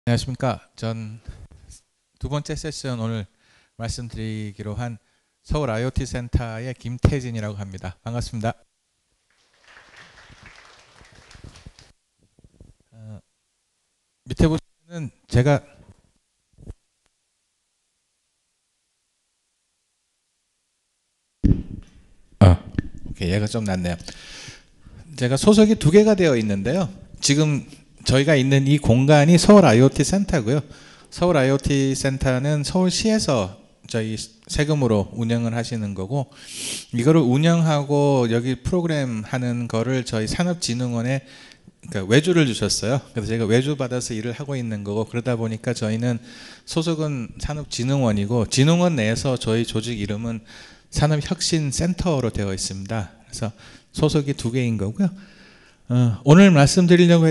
안녕하십니까. 전 두 번째 세션 오늘 말씀드리기로 한 서울 IoT 센터의 김태진이라고 합니다. 반갑습니다. 밑에 보시면 제가 오케이, 얘가 좀 낫네요. 제가 소속이 두 개가 되어 있는데요. 지금 저희가 있는 이 공간이 서울 IoT 센터고요. 서울 IoT 센터는 서울시에서 저희 세금으로 운영을 하시는 거고, 이거를 운영하고 여기 프로그램 하는 거를 저희 산업진흥원에 그러니까 외주를 주셨어요. 그래서 제가 외주 받아서 일을 하고 있는 거고, 그러다 보니까 저희는 소속은 산업진흥원이고 진흥원 내에서 저희 조직 이름은 산업혁신센터로 되어 있습니다. 그래서 소속이 두 개인 거고요. 오늘 말씀드리려고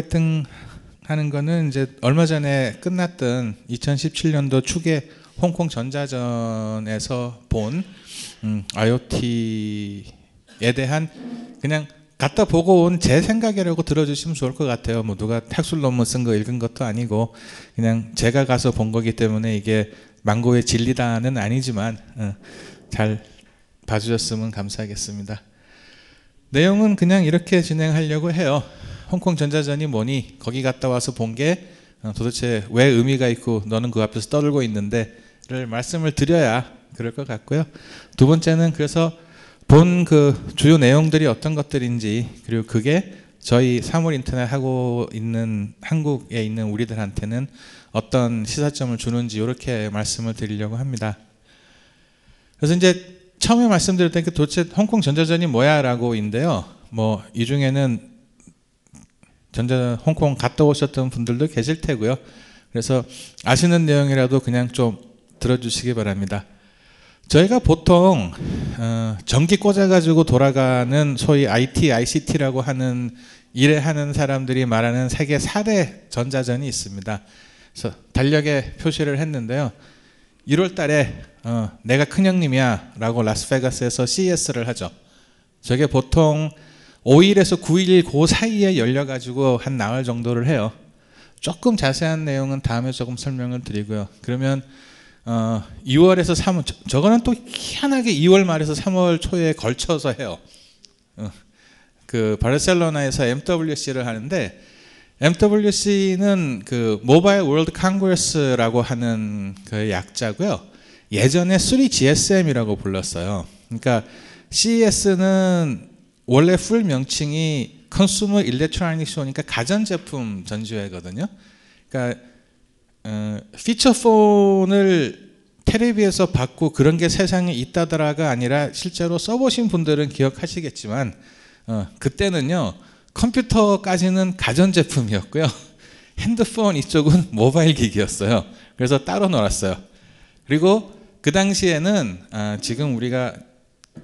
하는 거는 이제 얼마 전에 끝났던 2017년도 축의 홍콩 전자전에서 본 IoT에 대한 그냥 갖다 보고 온 제 생각이라고 들어주시면 좋을 것 같아요. 뭐 누가 학술 논문 쓴 거 읽은 것도 아니고 그냥 제가 가서 본 거기 때문에 이게 망고의 진리다는 아니지만 잘 봐주셨으면 감사하겠습니다. 내용은 그냥 이렇게 진행하려고 해요. 홍콩 전자전이 뭐니? 거기 갔다 와서 본 게 도대체 왜 의미가 있고 너는 그 앞에서 떠들고 있는데를 말씀을 드려야 그럴 것 같고요. 두 번째는 그래서 본 그 주요 내용들이 어떤 것들인지, 그리고 그게 저희 사물 인터넷 하고 있는 한국에 있는 우리들한테는 어떤 시사점을 주는지 이렇게 말씀을 드리려고 합니다. 그래서 이제 처음에 말씀드렸던 게 도대체 홍콩 전자전이 뭐야라고인데요. 뭐 이 중에는 홍콩 갔다 오셨던 분들도 계실 테고요. 그래서 아시는 내용이라도 그냥 좀 들어주시기 바랍니다. 저희가 보통 전기 꽂아가지고 돌아가는 소위 IT, ICT라고 하는 일에 하는 사람들이 말하는 세계 4대 전자전이 있습니다. 그래서 달력에 표시를 했는데요. 1월 달에 내가 큰형님이야 라고 라스베가스에서 CES를 하죠. 저게 보통 5일에서 9일 그 사이에 열려가지고 한 나흘 정도를 해요. 조금 자세한 내용은 다음에 조금 설명을 드리고요. 그러면 2월에서 3월, 저거는 또 희한하게 2월 말에서 3월 초에 걸쳐서 해요. 그 바르셀로나에서 MWC를 하는데, MWC는 그 모바일 월드 컨그레스라고 하는 그 약자고요. 예전에 3GSM이라고 불렀어요. 그러니까 CES는 원래 풀 명칭이 컨슈머 일렉트로닉 쇼니까 가전제품 전시회거든요. 그러니까 피처폰을 텔레비에서 받고 그런 게 세상에 있다더라가 아니라 실제로 써보신 분들은 기억하시겠지만 그때는요 컴퓨터까지는 가전제품이었고요, 핸드폰 이쪽은 모바일 기기였어요. 그래서 따로 놀았어요. 그리고 그 당시에는 지금 우리가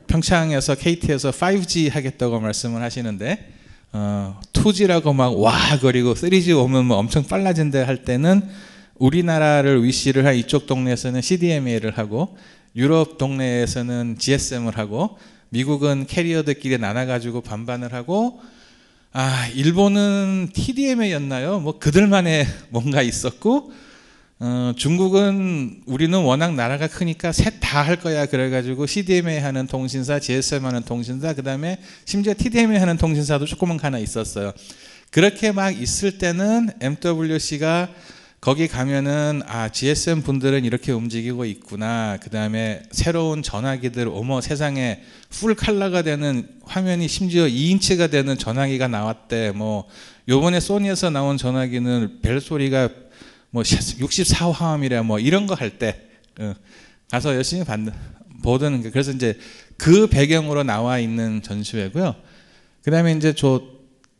평창에서 KT에서 5G 하겠다고 말씀을 하시는데 2G라고 막 와 거리고 3G 오면 뭐 엄청 빨라진다 할 때는 우리나라를 위시를 한 이쪽 동네에서는 CDMA를 하고, 유럽 동네에서는 GSM을 하고, 미국은 캐리어들끼리 나눠가지고 반반을 하고, 일본은 TDMA였나요? 뭐 그들만의 뭔가 있었고, 중국은 우리는 워낙 나라가 크니까 셋 다 할 거야 그래가지고 CDMA 하는 통신사, GSM 하는 통신사, 그 다음에 심지어 TDMA 하는 통신사도 조그만 하나 있었어요. 그렇게 막 있을 때는 MWC가 거기 가면은 GSM 분들은 이렇게 움직이고 있구나, 그 다음에 새로운 전화기들, 어머 세상에 풀 컬러가 되는 화면이 심지어 2인치가 되는 전화기가 나왔대. 뭐 요번에 소니에서 나온 전화기는 벨소리가 뭐 64화음이래 뭐 이런 거 할 때 가서 열심히 보던 게, 그래서 이제 그 배경으로 나와 있는 전시회고요. 그 다음에 이제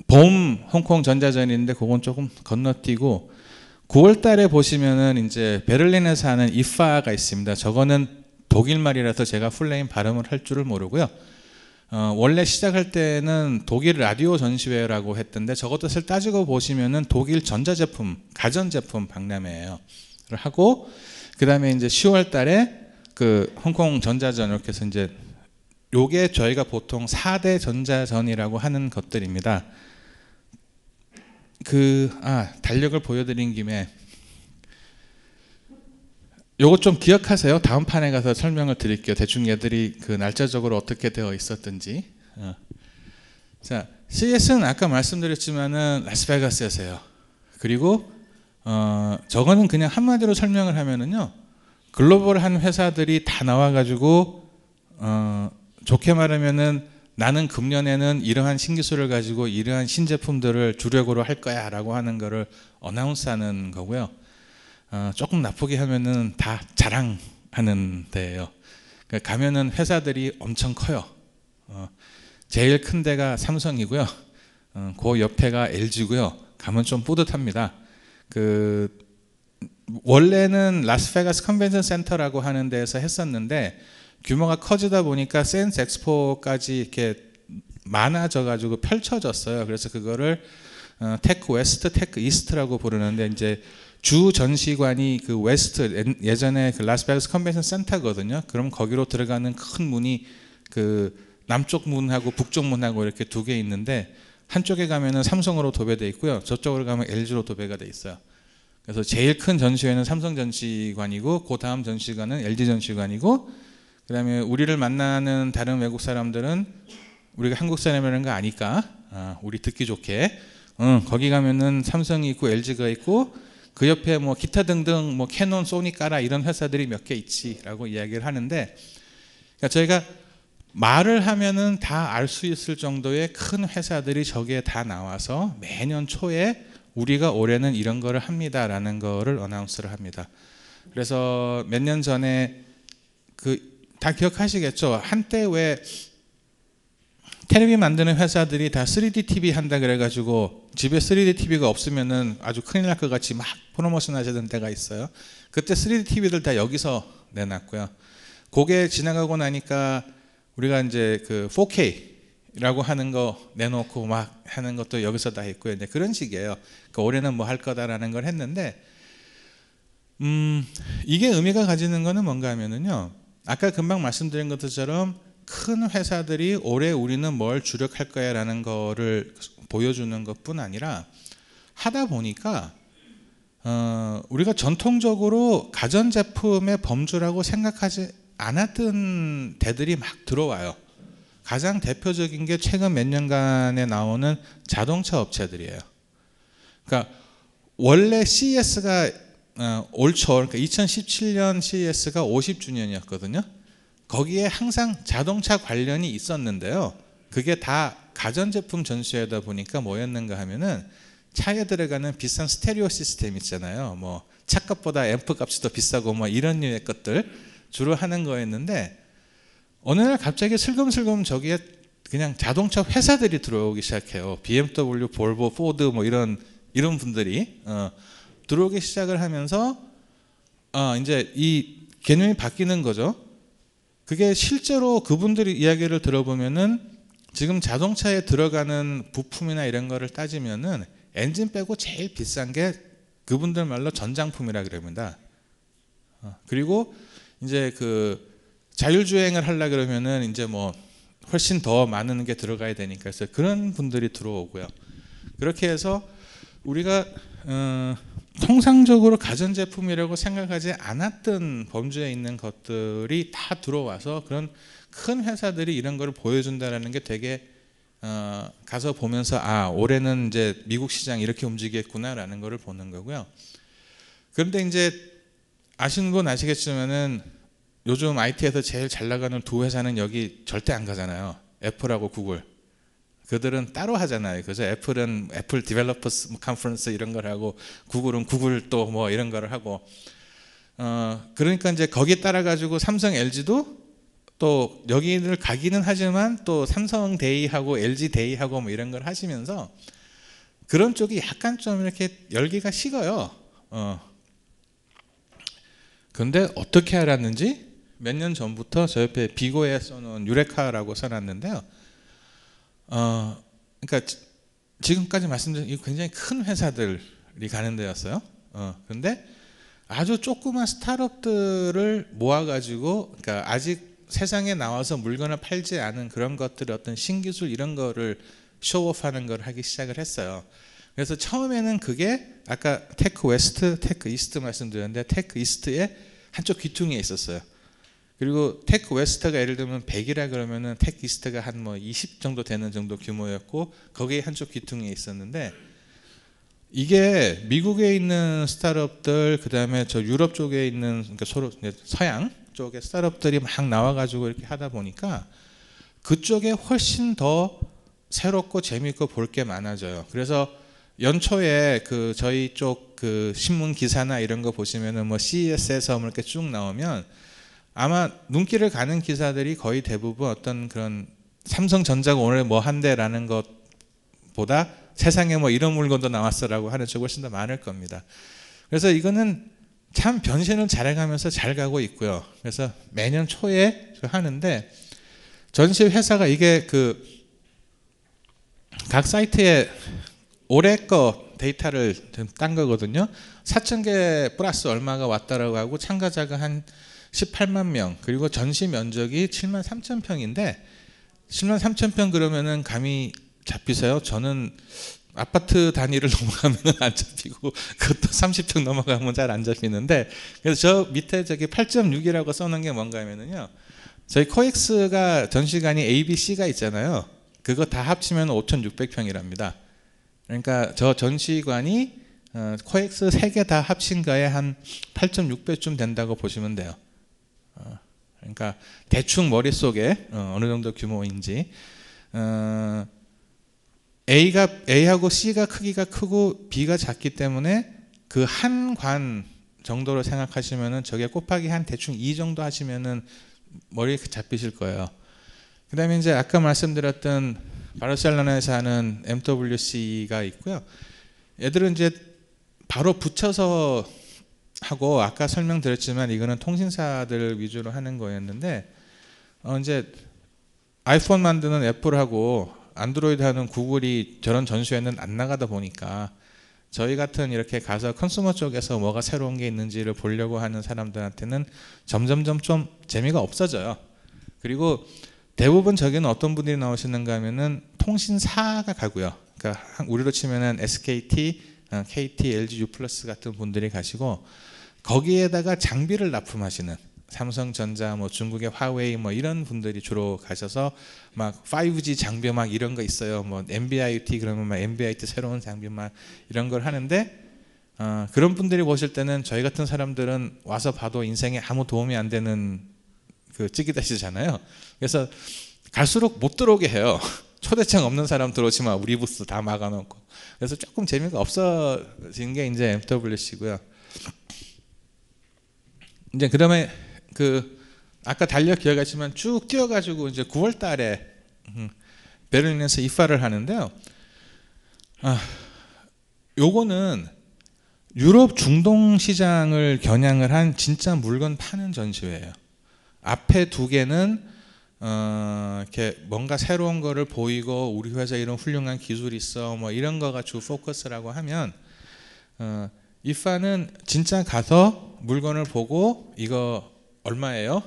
봄 홍콩 전자전인데 그건 조금 건너뛰고 9월 달에 보시면은 이제 베를린에서 하는 IFA가 있습니다. 저거는 독일 말이라서 제가 풀네임 발음을 할 줄을 모르고요. 원래 시작할 때는 독일 라디오 전시회라고 했던데 저것도 사실 따지고 보시면은 독일 전자제품, 가전제품 박람회예요. 하고 그 다음에 이제 10월 달에 그 홍콩 전자전, 이렇게 해서 이제 요게 저희가 보통 4대 전자전이라고 하는 것들입니다. 달력을 보여드린 김에 요거 좀 기억하세요. 다음 판에 가서 설명을 드릴게요. 대충 얘들이 그 날짜적으로 어떻게 되어 있었든지. 자, CES는 아까 말씀드렸지만은 라스베가스에서요. 그리고 저거는 그냥 한마디로 설명을 하면은요, 글로벌한 회사들이 다 나와가지고 좋게 말하면은 나는 금년에는 이러한 신기술을 가지고 이러한 신제품들을 주력으로 할 거야라고 하는 거를 어나운스하는 거고요. 조금 나쁘게 하면은 다 자랑하는 데예요. 그러니까 가면은 회사들이 엄청 커요. 제일 큰 데가 삼성이고요. 그 옆에가 LG고요. 가면 좀 뿌듯합니다. 원래는 라스베가스 컨벤션 센터라고 하는 데에서 했었는데 규모가 커지다 보니까 센스 엑스포까지 이렇게 많아져 가지고 펼쳐졌어요. 그래서 그거를 테크 웨스트, 테크 이스트라고 부르는데, 이제 주 전시관이 그 웨스트, 예전에 그 라스베가스 컨벤션 센터거든요. 그럼 거기로 들어가는 큰 문이 그 남쪽 문하고 북쪽 문하고 이렇게 두 개 있는데, 한쪽에 가면은 삼성으로 도배돼 있고요. 저쪽으로 가면 LG로 도배가 돼 있어요. 그래서 제일 큰 전시회는 삼성 전시관이고, 그 다음 전시관은 LG 전시관이고, 그 다음에 우리를 만나는 다른 외국 사람들은 우리가 한국 사람이라는 거 아니까, 우리 듣기 좋게, 거기 가면은 삼성이 있고 LG가 있고, 그 옆에 뭐 기타 등등 뭐 캐논, 소니, 까라 이런 회사들이 몇 개 있지라고 이야기를 하는데, 그러니까 저희가 말을 하면은 다 알 수 있을 정도의 큰 회사들이 저기에 다 나와서 매년 초에 우리가 올해는 이런 거를 합니다라는 거를 어나운스를 합니다. 그래서 몇 년 전에 다 기억하시겠죠? 한때 왜 텔레비 만드는 회사들이 다 3D TV 한다 그래가지고 집에 3D TV가 없으면은 아주 큰일 날 것 같이 막 프로모션 하시던 때가 있어요. 그때 3D TV들 다 여기서 내놨고요. 그게 지나가고 나니까 우리가 이제 그 4K라고 하는 거 내놓고 막 하는 것도 여기서 다 했고요. 이제 그런 식이에요. 그러니까 올해는 뭐 할 거다라는 걸 했는데, 이게 의미가 가지는 거는 뭔가 하면은요, 아까 금방 말씀드린 것처럼 큰 회사들이 올해 우리는 뭘 주력할 거야 라는 거를 보여주는 것뿐 아니라, 하다 보니까 우리가 전통적으로 가전제품의 범주라고 생각하지 않았던 데들이 막 들어와요. 가장 대표적인 게 최근 몇 년간에 나오는 자동차 업체들이에요. 그러니까 원래 CES가 올 초, 그러니까 2017년 CES가 50주년이었거든요. 거기에 항상 자동차 관련이 있었는데요. 그게 다 가전제품 전시회다 보니까 뭐였는가 하면은 차에 들어가는 비싼 스테레오 시스템 있잖아요. 뭐 차값보다 앰프 값이 더 비싸고 뭐 이런 류의 것들 주로 하는 거였는데, 어느 날 갑자기 슬금슬금 저기에 그냥 자동차 회사들이 들어오기 시작해요. BMW, 볼보, 포드 뭐 이런 분들이 들어오기 시작을 하면서 이제 이 개념이 바뀌는 거죠. 그게 실제로 그분들이 이야기를 들어보면은 지금 자동차에 들어가는 부품이나 이런 거를 따지면은 엔진 빼고 제일 비싼 게 그분들 말로 전장품이라 그럽니다. 그리고 이제 그 자율주행을 하려 그러면은 이제 뭐 훨씬 더 많은 게 들어가야 되니까, 그래서 그런 분들이 들어오고요. 그렇게 해서 우리가 통상적으로 가전제품이라고 생각하지 않았던 범주에 있는 것들이 다 들어와서 그런 큰 회사들이 이런 걸 보여준다라는 게 되게 가서 보면서 올해는 이제 미국 시장 이렇게 움직이겠구나라는 거를 보는 거고요. 그런데 이제 아시는 분 아시겠지만은 요즘 IT에서 제일 잘 나가는 두 회사는 여기 절대 안 가잖아요. 애플하고 구글. 그들은 따로 하잖아요. 그래서 애플은 애플 디벨로퍼스 컨퍼런스 이런 걸 하고, 구글은 구글 또 뭐 이런 거를 하고, 그러니까 이제 거기에 따라 가지고 삼성, LG도 또 여기를 가기는 하지만 또 삼성 데이하고 LG 데이하고 뭐 이런 걸 하시면서 그런 쪽이 약간 좀 이렇게 열기가 식어요. 그런데 어떻게 알았는지 몇 년 전부터 저 옆에 비고에 써놓은 유레카라고 써놨는데요. 그러니까 지금까지 말씀드린 이 굉장히 큰 회사들이 가는 데였어요. 그런데 아주 조그만 스타트업들을 모아가지고, 그러니까 아직 세상에 나와서 물건을 팔지 않은 그런 것들, 어떤 신기술 이런 거를 쇼오프하는 걸 하기 시작을 했어요. 그래서 처음에는 그게 아까 테크 웨스트, 테크 이스트 말씀드렸는데, 테크 이스트에 한쪽 귀퉁이에 있었어요. 그리고 테크 웨스트가 예를 들면 100이라 그러면은 테크 이스트가 한 뭐 20 정도 되는 정도 규모였고 거기에 한쪽 귀퉁이에 있었는데 이게 미국에 있는 스타트업들 그다음에 저 유럽 쪽에 있는 그러니까 서로 서양 쪽의 스타트업들이 막 나와가지고 이렇게 하다 보니까 그쪽에 훨씬 더 새롭고 재미있고 볼 게 많아져요. 그래서 연초에 그 저희 쪽 그 신문 기사나 이런 거 보시면은 뭐 CES에서 뭐 이렇게 쭉 나오면 아마 눈길을 가는 기사들이 거의 대부분 어떤 그런 삼성전자가 오늘 뭐 한대라는 것보다 세상에 뭐 이런 물건도 나왔어라고 하는 쪽이 훨씬 더 많을 겁니다. 그래서 이거는 참 변신을 잘해가면서 잘 가고 있고요. 그래서 매년 초에 하는데 전시 회사가 이게 그 각 사이트에 올해 거 데이터를 딴 거거든요. 4,000개 플러스 얼마가 왔다라고 하고 참가자가 한 18만 명 그리고 전시 면적이 7만 3천 평인데 7만 3천 평 그러면은 감이 잡히세요? 저는 아파트 단위를 넘어가면 안 잡히고 그것도 30평 넘어가면 잘 안 잡히는데 그래서 저 밑에 저기 8.6이라고 써놓은 게 뭔가 하면은요 저희 코엑스가 전시관이 A, B, C가 있잖아요. 그거 다 합치면 5,600평이랍니다. 그러니까 저 전시관이 코엑스 3개 다 합친 거에 한 8.6배쯤 된다고 보시면 돼요. 그러니까 대충 머릿속에 어느 정도 규모인지 A하고 C가 크기가 크고 B가 작기 때문에 그 한 관 정도로 생각하시면은 저게 곱하기 한 대충 2 정도 하시면은 머리에 잡히실 거예요. 그 다음에 이제 아까 말씀드렸던 바르셀로나에서 하는 MWC가 있고요. 얘들은 이제 바로 붙여서 하고 아까 설명드렸지만 이거는 통신사들 위주로 하는 거였는데 이제 아이폰 만드는 애플하고 안드로이드 하는 구글이 저런 전시회는 안 나가다 보니까 저희 같은 이렇게 가서 컨슈머 쪽에서 뭐가 새로운 게 있는지를 보려고 하는 사람들한테는 점점점 좀 재미가 없어져요. 그리고 대부분 저기는 어떤 분들이 나오시는가 하면은 통신사가 가고요. 그러니까 우리로 치면은 SKT, KT, LG, U+ 같은 분들이 가시고 거기에다가 장비를 납품하시는 삼성전자, 뭐 중국의 화웨이 뭐 이런 분들이 주로 가셔서 막 5G 장비 막 이런 거 있어요. 뭐 NB-IoT 그러면 막 NB-IoT 새로운 장비 막 이런 걸 하는데 그런 분들이 보실 때는 저희 같은 사람들은 와서 봐도 인생에 아무 도움이 안 되는 그 찌기다시잖아요. 그래서 갈수록 못 들어오게 해요. 초대장 없는 사람 들어오지만 우리 부스 다 막아놓고. 그래서 조금 재미가 없어진 게 이제 MWC고요. 이제 그다음에 그 아까 달려 기억하시면 쭉 뛰어가지고 이제 9월달에 베를린에서 IFA를 하는데요. 요거는 유럽 중동 시장을 겨냥을 한 진짜 물건 파는 전시회예요. 앞에 2개는 이렇게 뭔가 새로운 거를 보이고 우리 회사 이런 훌륭한 기술이 있어 뭐 이런 거가 주 포커스라고 하면 IFA는 진짜 가서 물건을 보고 이거 얼마예요?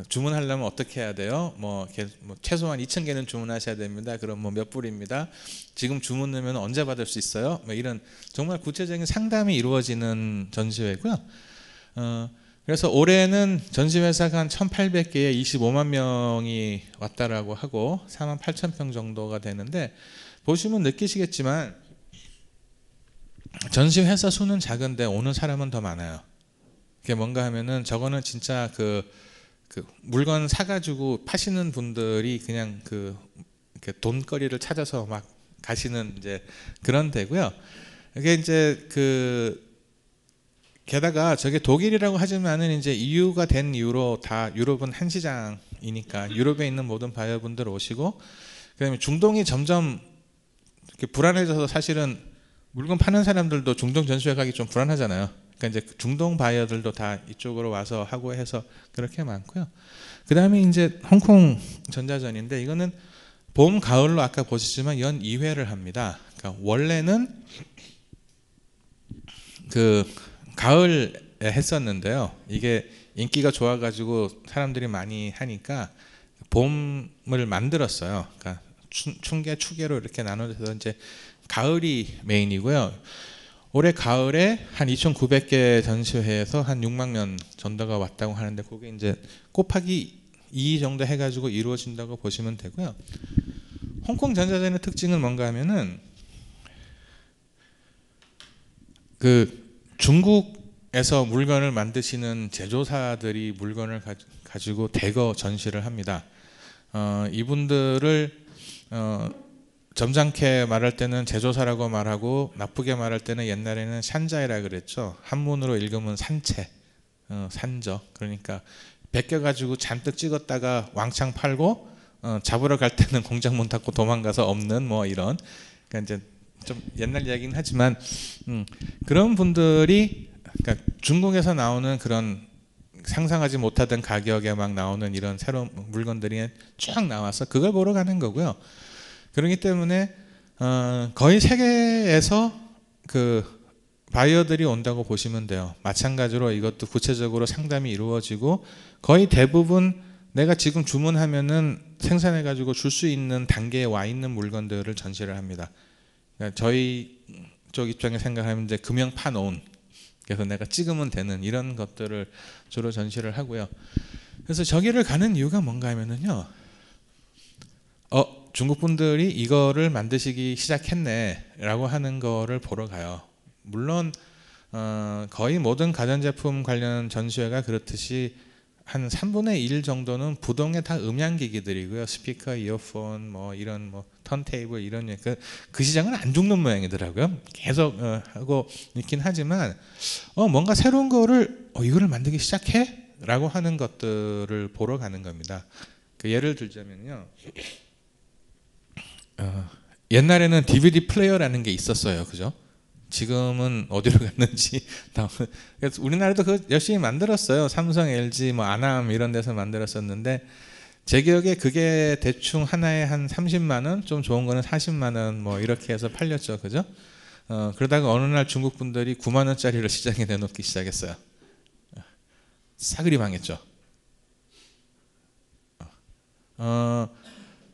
주문하려면 어떻게 해야 돼요? 뭐 최소한 2,000개는 주문하셔야 됩니다. 그럼 뭐 몇 불입니다. 지금 주문 넣으면 언제 받을 수 있어요? 뭐 이런 정말 구체적인 상담이 이루어지는 전시회고요. 그래서 올해는 전시회사가 한 1,800개에 25만 명이 왔다라고 하고 4만 8천 평 정도가 되는데 보시면 느끼시겠지만 전시회사 수는 작은데 오는 사람은 더 많아요. 그게 뭔가 하면은 저거는 진짜 그 물건 사가지고 파시는 분들이 그냥 이렇게 돈거리를 찾아서 막 가시는 이제 그런 데고요. 이게 이제 게다가 저게 독일이라고 하지만은 이제 EU가 된 이후로 다 유럽은 한 시장이니까 유럽에 있는 모든 바이어분들 오시고 그다음에 중동이 점점 이렇게 불안해져서 사실은 물건 파는 사람들도 중동 전시회 가기 좀 불안하잖아요. 그러니까 이제 중동 바이어들도 다 이쪽으로 와서 하고 해서 그렇게 많고요. 그다음에 이제 홍콩 전자전인데 이거는 봄 가을로 아까 보셨지만 연 2회를 합니다. 그러니까 원래는 가을에 했었는데요. 이게 인기가 좋아가지고 사람들이 많이 하니까 봄을 만들었어요. 그러니까 춘계, 추계로 이렇게 나눠져서 이제 가을이 메인이고요. 올해 가을에 한 2,900개 전시회에서 한 6만 명 전도가 왔다고 하는데 그게 이제 곱하기 2 정도 해가지고 이루어진다고 보시면 되고요. 홍콩 전자전의 특징은 뭔가 하면은 그 중국에서 물건을 만드시는 제조사들이 물건을 가지고 대거 전시를 합니다. 이분들을 점잖게 말할 때는 제조사라고 말하고 나쁘게 말할 때는 옛날에는 샨자이라 그랬죠. 한문으로 읽으면 산채, 산저. 그러니까 베껴가지고 잔뜩 찍었다가 왕창 팔고 잡으러 갈 때는 공장 문 닫고 도망가서 없는 뭐 이런. 그러니까 이제 좀 옛날 이야기긴 하지만 그런 분들이 그러니까 중국에서 나오는 그런 상상하지 못하던 가격에 막 나오는 이런 새로운 물건들이 쭉 나와서 그걸 보러 가는 거고요. 그렇기 때문에 거의 세계에서 그 바이어들이 온다고 보시면 돼요. 마찬가지로 이것도 구체적으로 상담이 이루어지고 거의 대부분 내가 지금 주문하면은 생산해 가지고 줄 수 있는 단계에 와 있는 물건들을 전시를 합니다. 그러니까 저희 쪽 입장에 생각하면 이제 금형 파놓은, 그래서 내가 찍으면 되는 이런 것들을 주로 전시를 하고요. 그래서 저기를 가는 이유가 뭔가 하면은요. 중국 분들이 이거를 만드시기 시작했네라고 하는 거를 보러 가요. 물론 거의 모든 가전제품 관련 전시회가 그렇듯이 한 3분의 1 정도는 부동의 다 음향기기들이고요. 스피커, 이어폰, 뭐 이런 뭐 턴테이블 이런 그 시장은 안 죽는 모양이더라고요. 계속 하고 있긴 하지만 뭔가 새로운 거를 이거를 만들기 시작해?라고 하는 것들을 보러 가는 겁니다. 그 예를 들자면요. 옛날에는 DVD 플레이어라는 게 있었어요, 그죠? 지금은 어디로 갔는지. 그래서 우리나라도 그 열심히 만들었어요. 삼성, LG, 뭐 아남 이런 데서 만들었었는데 제 기억에 그게 대충 하나에 한 30만 원, 좀 좋은 거는 40만 원 뭐 이렇게 해서 팔렸죠, 그죠? 그러다가 어느 날 중국 분들이 9만 원짜리를 시장에 내놓기 시작했어요. 싸그리 망했죠.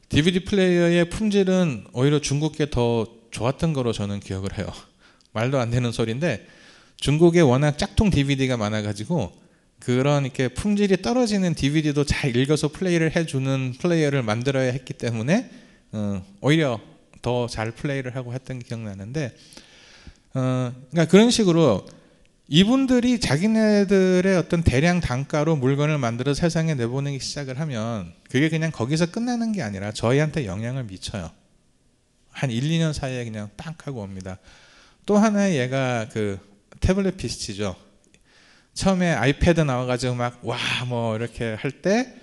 DVD 플레이어의 품질은 오히려 중국 게 더 좋았던 거로 저는 기억을 해요. 말도 안 되는 소리인데 중국에 워낙 짝퉁 DVD가 많아가지고 그런 이렇게 품질이 떨어지는 DVD도 잘 읽어서 플레이를 해주는 플레이어를 만들어야 했기 때문에 오히려 더 잘 플레이를 하고 했던 게 기억나는데 그러니까 그런 식으로 이분들이 자기네들의 어떤 대량 단가로 물건을 만들어 세상에 내보내기 시작을 하면 그게 그냥 거기서 끝나는 게 아니라 저희한테 영향을 미쳐요. 한 1, 2년 사이에 그냥 빡 하고 옵니다. 또 하나의 얘가 그 태블릿 PC죠. 처음에 아이패드 나와가지고 막 와 뭐 이렇게 할 때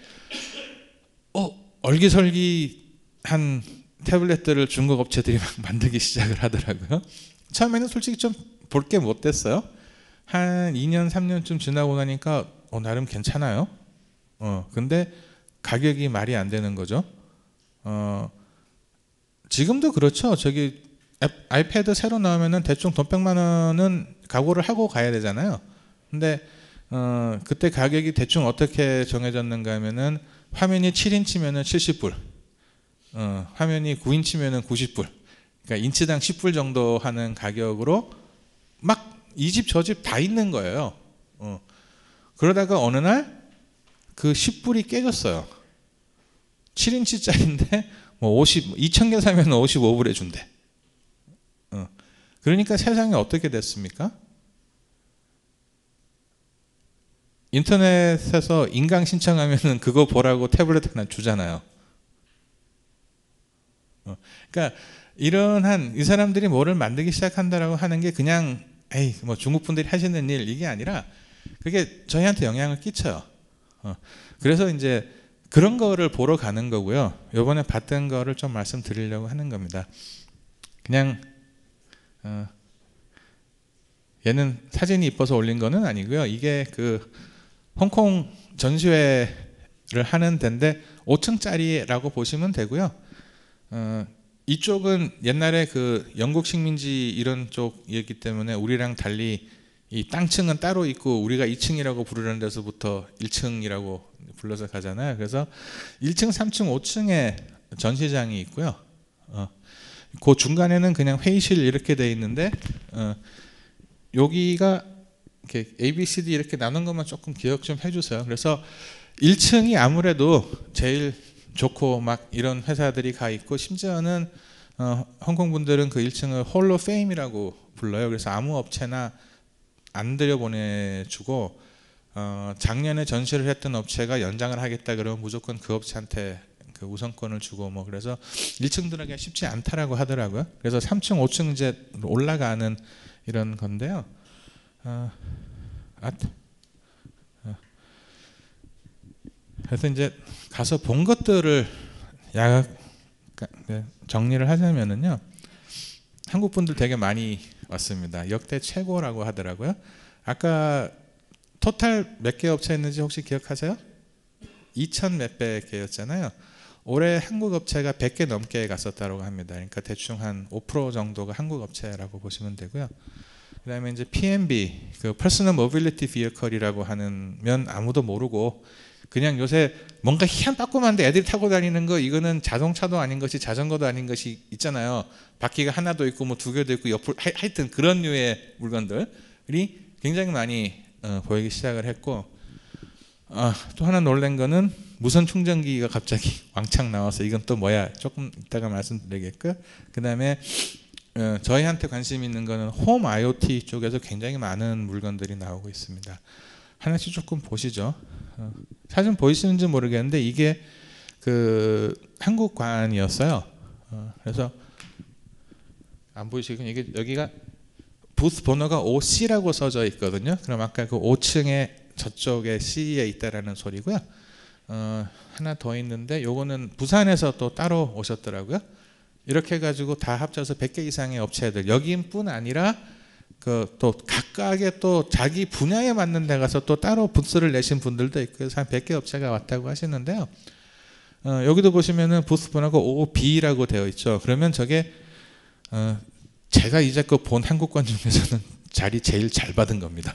얼기설기한 태블릿들을 중국 업체들이 막 만들기 시작을 하더라고요. 처음에는 솔직히 좀 볼 게 못 됐어요. 한 2년 3년쯤 지나고 나니까 나름 괜찮아요. 근데 가격이 말이 안 되는 거죠. 지금도 그렇죠. 저기 아이패드 새로 나오면은 대충 돈 100만 원은 각오를 하고 가야 되잖아요. 근데 그때 가격이 대충 어떻게 정해졌는가 하면은 화면이 7인치면은 70불, 화면이 9인치면은 90불, 그러니까 인치당 10불 정도 하는 가격으로 막 이 집 저 집 다 있는 거예요. 그러다가 어느 날 그 10불이 깨졌어요. 7인치짜리인데 뭐 2,000개 사면 55불에 준대. 그러니까 세상이 어떻게 됐습니까? 인터넷에서 인강 신청하면은 그거 보라고 태블릿 하나 주잖아요. 그러니까 이런 이 사람들이 뭐를 만들기 시작한다라고 하는 게 그냥 에이 뭐 중국 분들이 하시는 일 이게 아니라 그게 저희한테 영향을 끼쳐요. 그래서 이제 그런 거를 보러 가는 거고요. 이번에 봤던 거를 좀 말씀드리려고 하는 겁니다. 그냥 얘는 사진이 이뻐서 올린 거는 아니고요. 이게 그 홍콩 전시회를 하는 데인데 5층짜리라고 보시면 되고요. 이쪽은 옛날에 그 영국 식민지 이런 쪽이었기 때문에 우리랑 달리 이 땅층은 따로 있고 우리가 2층이라고 부르는 데서부터 1층이라고 불러서 가잖아요. 그래서 1층, 3층, 5층에 전시장이 있고요. 그 중간에는 그냥 회의실 이렇게 돼 있는데 여기가 이렇게 A, B, C, D 이렇게 나눈 것만 조금 기억 좀 해주세요. 그래서 1층이 아무래도 제일 좋고 막 이런 회사들이 가 있고, 심지어는 홍콩 분들은 그 1층을 홀로 페임이라고 불러요. 그래서 아무 업체나 안 들여보내주고, 작년에 전시를 했던 업체가 연장을 하겠다 그러면 무조건 그 업체한테 그 우선권을 주고, 뭐 그래서 1층 들어가기가 쉽지 않다라고 하더라고요. 그래서 3층, 5층 이제 올라가는 이런 건데요. 그래서 이제 가서 본 것들을 정리를 하자면은요, 한국 분들 되게 많이 왔습니다. 역대 최고라고 하더라고요. 아까 토탈 몇 개 업체 있는지 혹시 기억하세요? 2,000 몇백 개였잖아요. 올해 한국 업체가 100개 넘게 갔었다고 합니다. 그러니까 대충 한 5% 정도가 한국 업체라고 보시면 되고요. 그다음에 이제 PMB, 그 Personal Mobility Vehicle이라고 하는 면 아무도 모르고 그냥 요새 뭔가 희한따끔한데 애들이 타고 다니는 거, 이거는 자동차도 아닌 것이 자전거도 아닌 것이 있잖아요. 바퀴가 하나도 있고 뭐 두 개도 있고 옆으로 하여튼 그런 류의 물건들이 굉장히 많이 보이기 시작을 했고, 또 하나 놀란 거는 무선 충전기가 갑자기 왕창 나와서 이건 또 뭐야 조금 이따가 말씀드리겠고요. 그 다음에 저희한테 관심 있는 거는 홈 IoT 쪽에서 굉장히 많은 물건들이 나오고 있습니다. 하나씩 조금 보시죠. 사진 보이시는지 모르겠는데 이게 그 한국관이었어요. 그래서 안 보이시군. 이게 여기가 부스 번호가 OC라고 써져 있거든요. 그럼 아까 그 5층에 저쪽에 C에 있다라는 소리고요. 하나 더 있는데 요거는 부산에서 또 따로 오셨더라고요. 이렇게 해가지고 다 합쳐서 100개 이상의 업체들, 여기뿐 아니라 그 또 각각의 또 자기 분야에 맞는 데 가서 또 따로 부스를 내신 분들도 있고, 그래서 한 100개 업체가 왔다고 하시는데요. 여기도 보시면은 부스 번호가 OB라고 되어 있죠. 그러면 저게 제가 이제껏 본 한국관 중에서는 자리 제일 잘 받은 겁니다.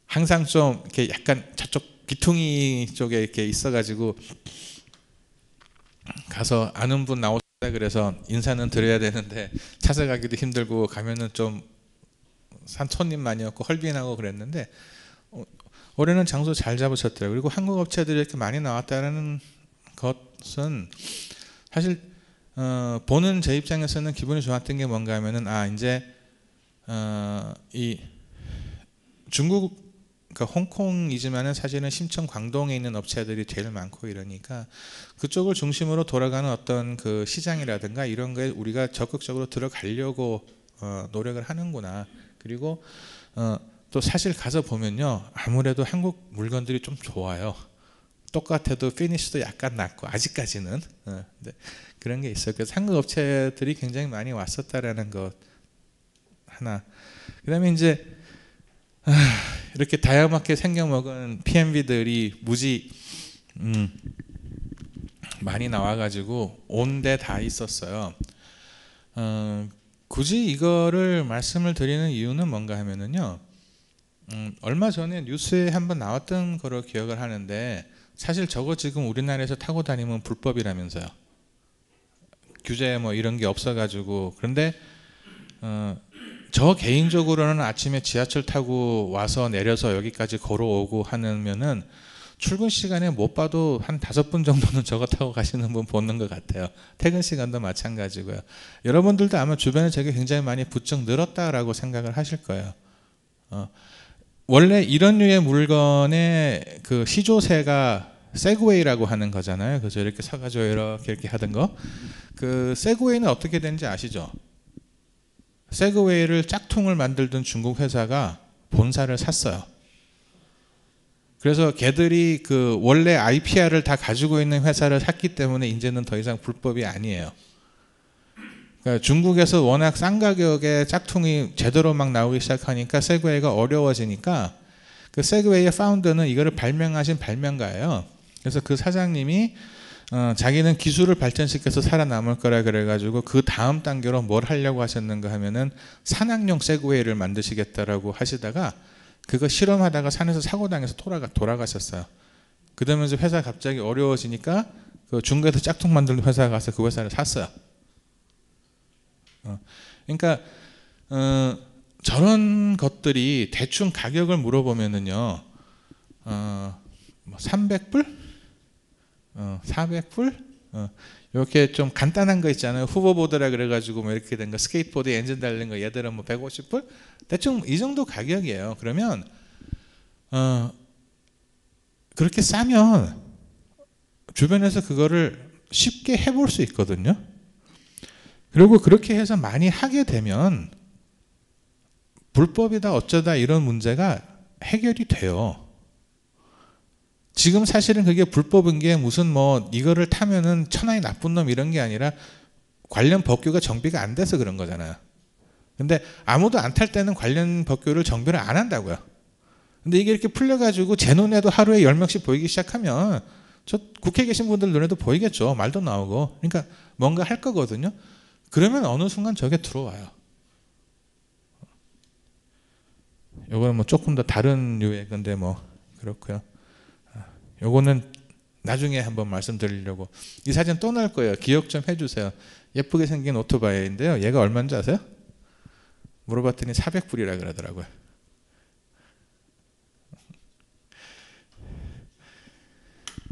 항상 좀 이렇게 약간 저쪽 귀퉁이 쪽에 이렇게 있어가지고 가서 아는 분 나오셨다 그래서 인사는 드려야 되는데 찾아가기도 힘들고 가면은 좀 산촌님만이었고 헐빈하고 그랬는데 올해는 장소 잘 잡으셨더라고요. 그리고 한국 업체들이 이렇게 많이 나왔다는 것은 사실 보는 제 입장에서는 기분이 좋았던 게 뭔가 하면은 이제 이 중국, 그러니까 홍콩이지만은 사실은 심천 광동에 있는 업체들이 제일 많고 이러니까 그쪽을 중심으로 돌아가는 어떤 그 시장이라든가 이런 거에 우리가 적극적으로 들어가려고 노력을 하는구나. 그리고 또 사실 가서 보면요, 아무래도 한국 물건들이 좀 좋아요. 똑같아도 피니시도 약간 낮고 아직까지는 그런 게 있어요. 그래서 한국 업체들이 굉장히 많이 왔었다라는 것 하나. 그다음에 이제 이렇게 다양하게 생겨먹은 PMB들이 무지 많이 나와가지고 온데 다 있었어요. 굳이 이거를 말씀을 드리는 이유는 뭔가 하면은요, 얼마 전에 뉴스에 한번 나왔던 거로 기억을 하는데, 사실 저거 지금 우리나라에서 타고 다니면 불법이라면서요. 규제 뭐 이런 게 없어가지고. 그런데 저 개인적으로는 아침에 지하철 타고 와서 내려서 여기까지 걸어오고 하면은 출근 시간에 못 봐도 한 5분 정도는 저거 타고 가시는 분 보는 것 같아요. 퇴근 시간도 마찬가지고요. 여러분들도 아마 주변에 저게 굉장히 많이 부쩍 늘었다라고 생각을 하실 거예요. 원래 이런 류의 물건의 그 시조세가 세그웨이라고 하는 거잖아요. 그래서 이렇게 서가지고 이렇게 하던 거. 그 세그웨이는 어떻게 되는지 아시죠? 세그웨이를 짝퉁을 만들던 중국 회사가 본사를 샀어요. 그래서 걔들이 그 원래 IPR을 다 가지고 있는 회사를 샀기 때문에 이제는 더 이상 불법이 아니에요. 그러니까 중국에서 워낙 싼 가격에 짝퉁이 제대로 막 나오기 시작하니까 세그웨이가 어려워지니까 그 세그웨이의 파운더는 이거를 발명하신 발명가예요. 그래서 그 사장님이 자기는 기술을 발전시켜서 살아남을 거라 그래가지고 그 다음 단계로 뭘 하려고 하셨는가 하면은 산악용 세그웨이를 만드시겠다라고 하시다가 그거 실험하다가 산에서 사고 당해서 돌아가셨어요. 그러면서 회사 갑자기 어려워지니까 그 중국에서 짝퉁 만드는 회사 가서 그 회사를 샀어요. 그러니까 저런 것들이 대충 가격을 물어보면은요, 뭐 300불, 400불, 이렇게 좀 간단한 거 있잖아요. 후보보드라 그래가지고 뭐 이렇게 된 거, 스케이트보드 엔진 달린 거, 얘들은 뭐 150불, 대충 이 정도 가격이에요. 그러면 그렇게 싸면 주변에서 그거를 쉽게 해볼 수 있거든요. 그리고 그렇게 해서 많이 하게 되면 불법이다 어쩌다 이런 문제가 해결이 돼요. 지금 사실은 그게 불법인 게 무슨 뭐 이거를 타면은 천하의 나쁜 놈 이런 게 아니라 관련 법규가 정비가 안 돼서 그런 거잖아요. 근데 아무도 안 탈 때는 관련 법규를 정비를 안 한다고요. 근데 이게 이렇게 풀려가지고 제 눈에도 하루에 10명씩 보이기 시작하면 저 국회에 계신 분들 눈에도 보이겠죠. 말도 나오고. 그러니까 뭔가 할 거거든요. 그러면 어느 순간 저게 들어와요. 요거는 뭐 조금 더 다른 류의 건데 뭐 그렇고요. 요거는 나중에 한번 말씀드리려고. 이 사진 또 넣을 거예요. 기억 좀 해주세요. 예쁘게 생긴 오토바이인데요. 얘가 얼마인지 아세요? 물어봤더니 400불이라 그러더라고요.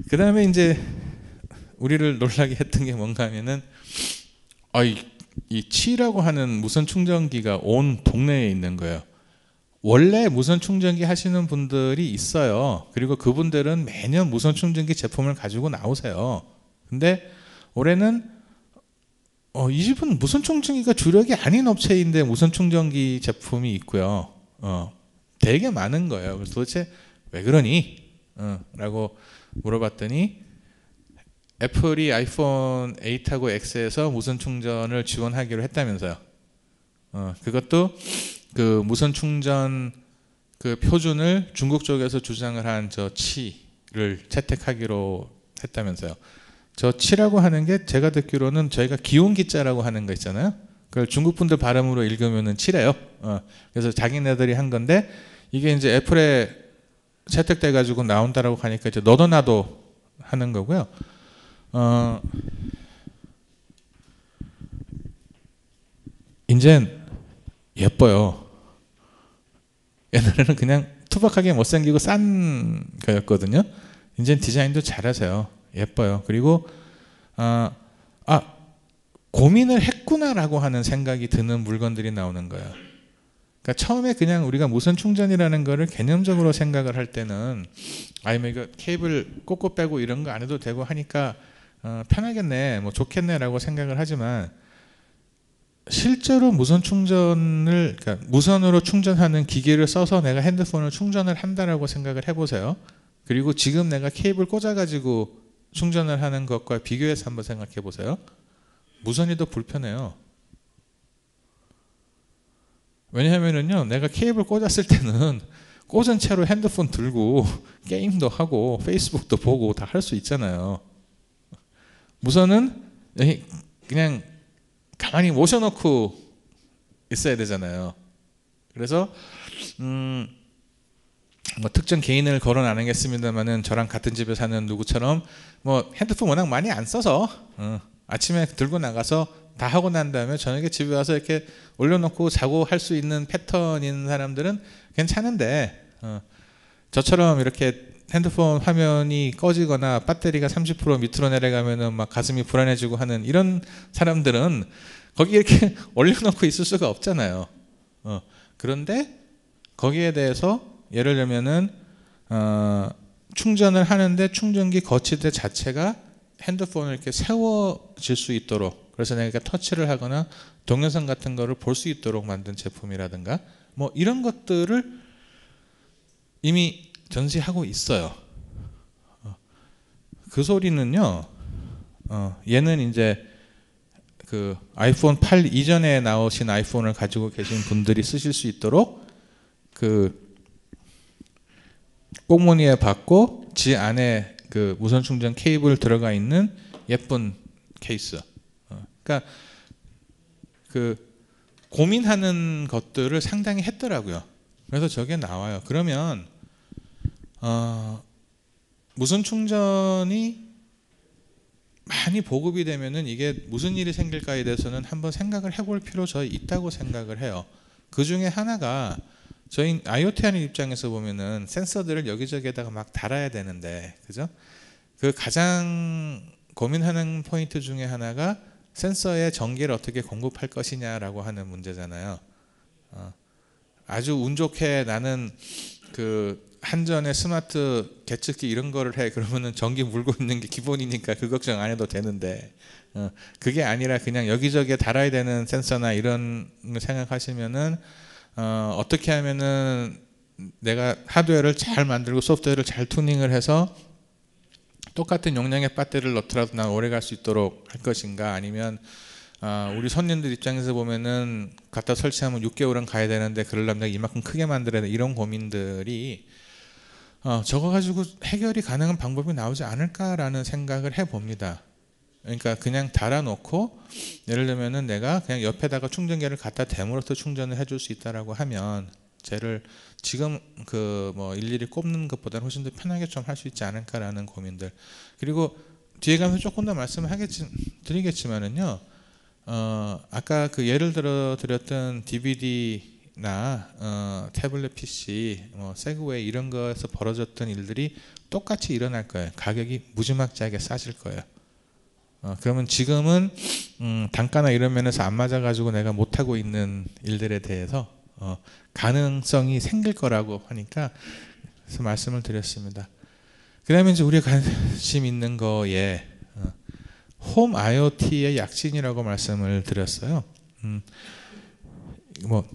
그 다음에 이제 우리를 놀라게 했던 게 뭔가 하면은 이 치라고 하는 무선 충전기가 온 동네에 있는 거예요. 원래 무선 충전기 하시는 분들이 있어요. 그리고 그분들은 매년 무선 충전기 제품을 가지고 나오세요. 근데 올해는 이 집은 무선 충전기가 주력이 아닌 업체인데 무선 충전기 제품이 있고요. 되게 많은 거예요. 그래서 도대체 왜 그러니? 라고 물어봤더니 애플이 아이폰 8하고 X에서 무선 충전을 지원하기로 했다면서요. 그것도 그 무선 충전 그 표준을 중국 쪽에서 주장을 한 저 치를 채택하기로 했다면서요. 저 치라고 하는 게 제가 듣기로는 저희가 기온기자라고 하는 거 있잖아요. 그걸 중국 분들 발음으로 읽으면은 치래요. 그래서 자기네들이 한 건데 이게 이제 애플에 채택돼 가지고 나온다라고 하니까 이제 너도 나도 하는 거고요. 이젠 예뻐요. 옛날에는 그냥 투박하게 못생기고 싼 거였거든요. 이젠 디자인도 잘하세요. 예뻐요. 그리고 고민을 했구나라고 하는 생각이 드는 물건들이 나오는 거예요. 그러니까 처음에 그냥 우리가 무선 충전이라는 거를 개념적으로 생각을 할 때는 뭐 이거 케이블 꽂고 빼고 이런 거 안 해도 되고 하니까 편하겠네, 뭐 좋겠네라고 생각을 하지만 실제로 무선 충전을, 그러니까 무선으로 충전하는 기기를 써서 내가 핸드폰을 충전을 한다라고 생각을 해보세요. 그리고 지금 내가 케이블 꽂아가지고 충전을 하는 것과 비교해서 한번 생각해 보세요. 무선이 더 불편해요. 왜냐하면요, 내가 케이블 꽂았을 때는 꽂은 채로 핸드폰 들고 게임도 하고 페이스북도 보고 다 할 수 있잖아요. 무선은 그냥 가만히 모셔놓고 있어야 되잖아요. 그래서 뭐 특정 개인을 거론 안 하겠습니다만은 저랑 같은 집에 사는 누구처럼 뭐 핸드폰 워낙 많이 안 써서 아침에 들고 나가서 다 하고 난 다음에 저녁에 집에 와서 이렇게 올려놓고 자고 할 수 있는 패턴인 사람들은 괜찮은데 저처럼 이렇게 핸드폰 화면이 꺼지거나 배터리가 30% 밑으로 내려가면은 막 가슴이 불안해지고 하는 이런 사람들은 거기 이렇게 올려놓고 있을 수가 없잖아요. 그런데 거기에 대해서 예를 들면은 충전을 하는데 충전기 거치대 자체가 핸드폰을 이렇게 세워질 수 있도록, 그래서 내가 터치를 하거나 동영상 같은 거를 볼 수 있도록 만든 제품이라든가 뭐 이런 것들을 이미 전시하고 있어요. 그 소리는요, 얘는 이제 그 아이폰 8 이전에 나오신 아이폰을 가지고 계신 분들이 쓰실 수 있도록 그 꽁무니에 받고 지 안에 그 무선 충전 케이블 들어가 있는 예쁜 케이스. 그러니까 그 고민하는 것들을 상당히 했더라고요. 그래서 저게 나와요. 그러면 무선 충전이 많이 보급이 되면은 이게 무슨 일이 생길까에 대해서는 한번 생각을 해볼 필요 저희 있다고 생각을 해요. 그 중에 하나가 저희 IoT 하는 입장에서 보면은 센서들을 여기저기에다가 막 달아야 되는데, 그죠? 그 가장 고민하는 포인트 중에 하나가 센서에 전기를 어떻게 공급할 것이냐라고 하는 문제잖아요. 아주 운 좋게 나는 그 한전의 스마트 계측기 이런 거를 해, 그러면은 전기 물고 있는 게 기본이니까 그 걱정 안 해도 되는데, 그게 아니라 그냥 여기저기에 달아야 되는 센서나 이런 거 생각하시면은 어떻게 하면은 내가 하드웨어를 잘 만들고 소프트웨어를 잘 투닝을 해서 똑같은 용량의 배터리를 넣더라도 난 오래 갈 수 있도록 할 것인가, 아니면 우리 손님들 입장에서 보면은 갖다 설치하면 6개월은 가야 되는데 그러려면 내가 이만큼 크게 만들어야 돼, 이런 고민들이 저거 가지고 해결이 가능한 방법이 나오지 않을까라는 생각을 해봅니다. 그러니까 그냥 달아놓고 예를 들면은 내가 그냥 옆에다가 충전기를 갖다 댐으로써 충전을 해줄 수 있다라고 하면 쟤를 지금 그 뭐 일일이 꼽는 것보다는 훨씬 더 편하게 좀 할 수 있지 않을까라는 고민들. 그리고 뒤에 가면서 조금 더 말씀을 드리겠지만은요, 아까 그 예를 들어 드렸던 DVD나 태블릿 PC, 세그웨이 이런 거에서 벌어졌던 일들이 똑같이 일어날 거예요. 가격이 무지막지하게 싸질 거예요. 그러면 지금은 단가나 이런 면에서 안 맞아가지고 내가 못하고 있는 일들에 대해서 가능성이 생길 거라고 하니까 그래서 말씀을 드렸습니다. 그 다음에 이제 우리가 관심 있는 거에 홈 IoT의 약진이라고 말씀을 드렸어요. 뭐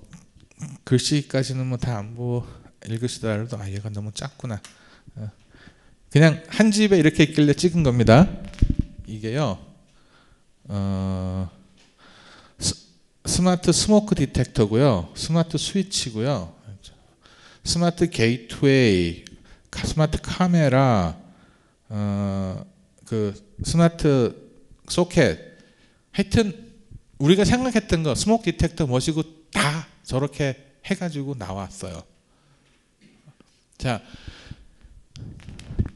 글씨까지는 뭐 다 안 읽으시더라도 얘가 너무 작구나. 그냥 한 집에 이렇게 있길래 찍은 겁니다. 이게요, 스마트 스모크 디텍터고요, 스마트 스위치고요, 스마트 게이트웨이, 스마트 카메라, 그 스마트 소켓, 하여튼 우리가 생각했던 거 스모크 디텍터 뭐시고 다 저렇게 해가지고 나왔어요. 자,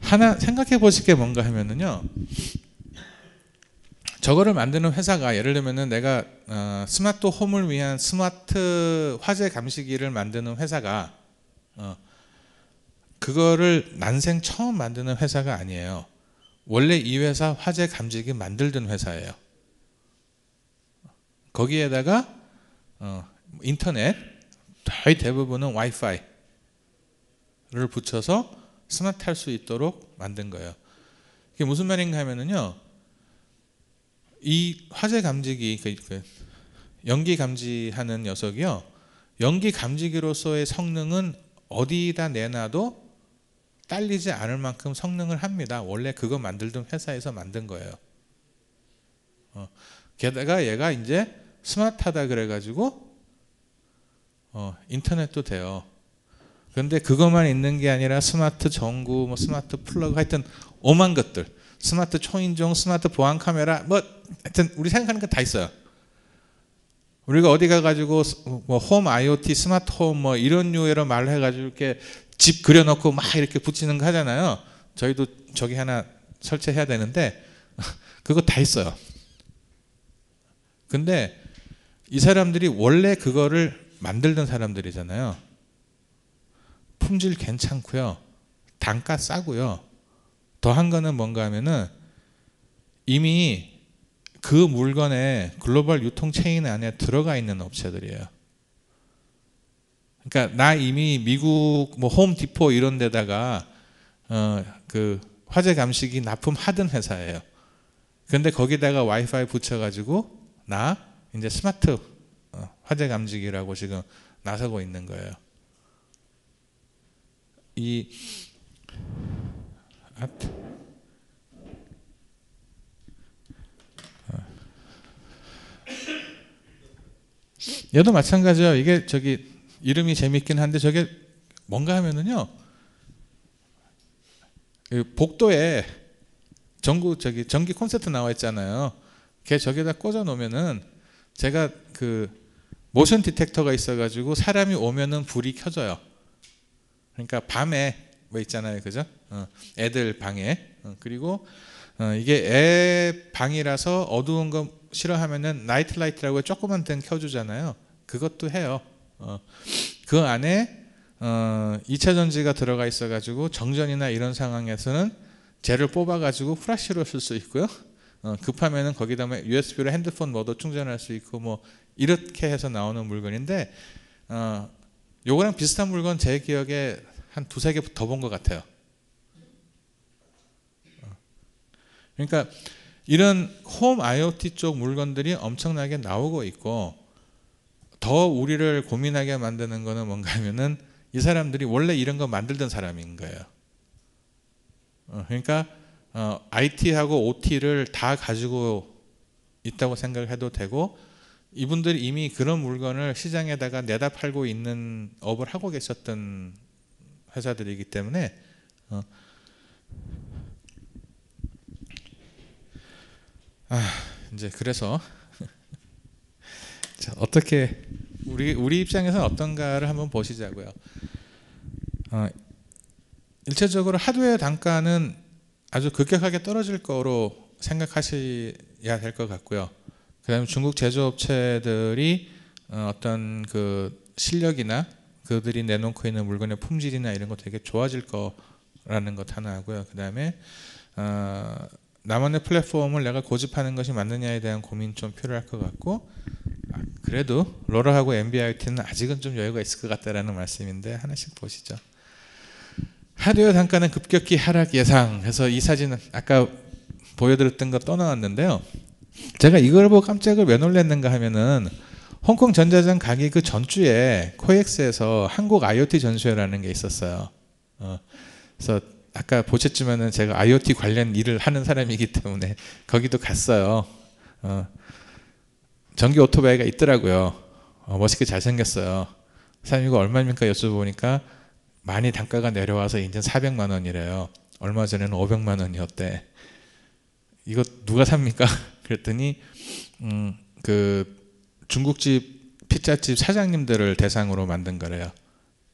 하나 생각해 보실 게 뭔가 하면은요, 저거를 만드는 회사가 예를 들면은 내가 스마트 홈을 위한 스마트 화재 감시기를 만드는 회사가 그거를 난생 처음 만드는 회사가 아니에요. 원래 이 회사 화재 감지기 만들던 회사예요. 거기에다가 인터넷, 거의 대부분은 와이파이를 붙여서 스마트 할 수 있도록 만든 거예요. 이게 무슨 말인가 하면은요, 이 화재 감지기, 연기 감지하는 녀석이요, 연기 감지기로서의 성능은 어디다 내놔도 딸리지 않을 만큼 성능을 합니다. 원래 그거 만들던 회사에서 만든 거예요. 게다가 얘가 이제 스마트하다 그래가지고 인터넷도 돼요. 그런데 그것만 있는 게 아니라 스마트 전구, 뭐 스마트 플러그, 하여튼 오만 것들, 스마트 초인종, 스마트 보안 카메라, 뭐 하여튼 우리 생각하는 거 다 있어요. 우리가 어디 가가지고 뭐 홈 IoT, 스마트 홈 뭐 이런 류로 말을 해가지고 이렇게 집 그려놓고 막 이렇게 붙이는 거 하잖아요. 저희도 저기 하나 설치해야 되는데 그거 다 있어요. 근데 이 사람들이 원래 그거를 만들던 사람들이잖아요. 품질 괜찮고요, 단가 싸고요. 더한 거는 뭔가 하면은 이미 그 물건에 글로벌 유통 체인 안에 들어가 있는 업체들이에요. 그러니까 나 이미 미국 뭐 홈디포 이런 데다가 그 화재 감시기 납품하던 회사예요. 그런데 거기다가 와이파이 붙여가지고 나 이제 스마트 화재 감지기라고 지금 나서고 있는 거예요. 이 얘도 마찬가지예요. 이게 저기 이름이 재밌긴 한데 저게 뭔가 하면은요, 복도에 전기 콘센트 나와 있잖아요. 걔 저기다 꽂아 놓으면은 제가 그 모션 디텍터가 있어가지고 사람이 오면은 불이 켜져요. 그러니까 밤에 뭐 있잖아요, 그죠? 애들 방에. 그리고 이게 애 방이라서 어두운 거 싫어하면은 나이트 라이트라고 조그만 등 켜주잖아요. 그것도 해요. 그 안에 2차 전지가 들어가 있어가지고 정전이나 이런 상황에서는 젤을 뽑아가지고 후라시로 쓸 수 있고요. 급하면은 거기다 USB로 핸드폰 모두 충전할 수 있고 뭐 이렇게 해서 나오는 물건인데 요거랑 비슷한 물건 제 기억에 한 두세 개 더 본 것 같아요. 그러니까 이런 홈 IoT 쪽 물건들이 엄청나게 나오고 있고 더 우리를 고민하게 만드는 거는 뭔가 하면은 이 사람들이 원래 이런 거 만들던 사람인 거예요. 그러니까 IT하고 OT를 다 가지고 있다고 생각해도 되고 이분들이 이미 그런 물건을 시장에다가 내다 팔고 있는 업을 하고 계셨던 회사들이기 때문에 이제 그래서 자, 어떻게 우리 입장에서는 어떤가를 한번 보시자고요. 일차적으로 하드웨어 단가는 아주 급격하게 떨어질 거로 생각하셔야 될 것 같고요. 그다음에 중국 제조업체들이 어떤 그 실력이나 그들이 내놓고 있는 물건의 품질이나 이런 거 되게 좋아질 거라는 것 하나 하고요. 그다음에 나만의 플랫폼을 내가 고집하는 것이 맞느냐에 대한 고민 좀 필요할 것 같고 그래도 로라하고 NB-IoT는 아직은 좀 여유가 있을 것 같다라는 말씀인데 하나씩 보시죠. 하드웨어 단가는 급격히 하락 예상 해서 이 사진은 아까 보여드렸던 거 떠나왔는데요. 제가 이걸 보고 깜짝을 왜 놀랐는가 하면은 홍콩 전자장 가기 그 전주에 코엑스에서 한국 IoT 전시회라는 게 있었어요. 그래서 아까 보셨지만은 제가 IoT 관련 일을 하는 사람이기 때문에 거기도 갔어요. 전기 오토바이가 있더라고요. 멋있게 잘생겼어요. 사장님 이거 얼마입니까 여쭤보니까 많이 단가가 내려와서 이제 400만 원이래요. 얼마 전에는 500만 원이었대. 이거 누가 삽니까? 그랬더니 그 중국집 피자집 사장님들을 대상으로 만든 거래요.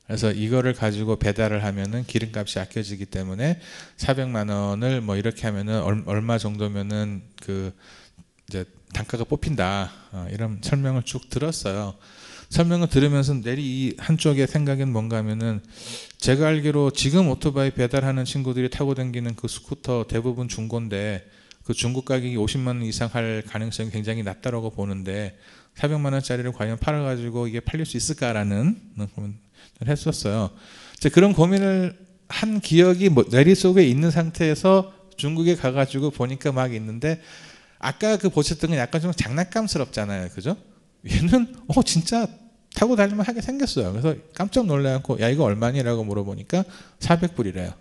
그래서 이거를 가지고 배달을 하면은 기름값이 아껴지기 때문에 400만 원을 뭐 이렇게 하면은 얼마 정도면은 그 이제 단가가 뽑힌다. 이런 설명을 쭉 들었어요. 설명을 들으면서 내리 이 한쪽의 생각은 뭔가 하면은 제가 알기로 지금 오토바이 배달하는 친구들이 타고 다니는 그 스쿠터 대부분 중고인데 그 중고 가격이 50만 원 이상 할 가능성이 굉장히 낮다라고 보는데 400만 원짜리를 과연 팔아가지고 이게 팔릴 수 있을까라는 고민을 했었어요. 그런 고민을 한 기억이 머릿속에 있는 상태에서 중국에 가가지고 보니까 막 있는데 아까 그 보셨던 건 약간 좀 장난감스럽잖아요. 그죠? 얘는 진짜 타고 다니면 하게 생겼어요. 그래서 깜짝 놀라갖고 야 이거 얼마니라고 물어보니까 400불이래요.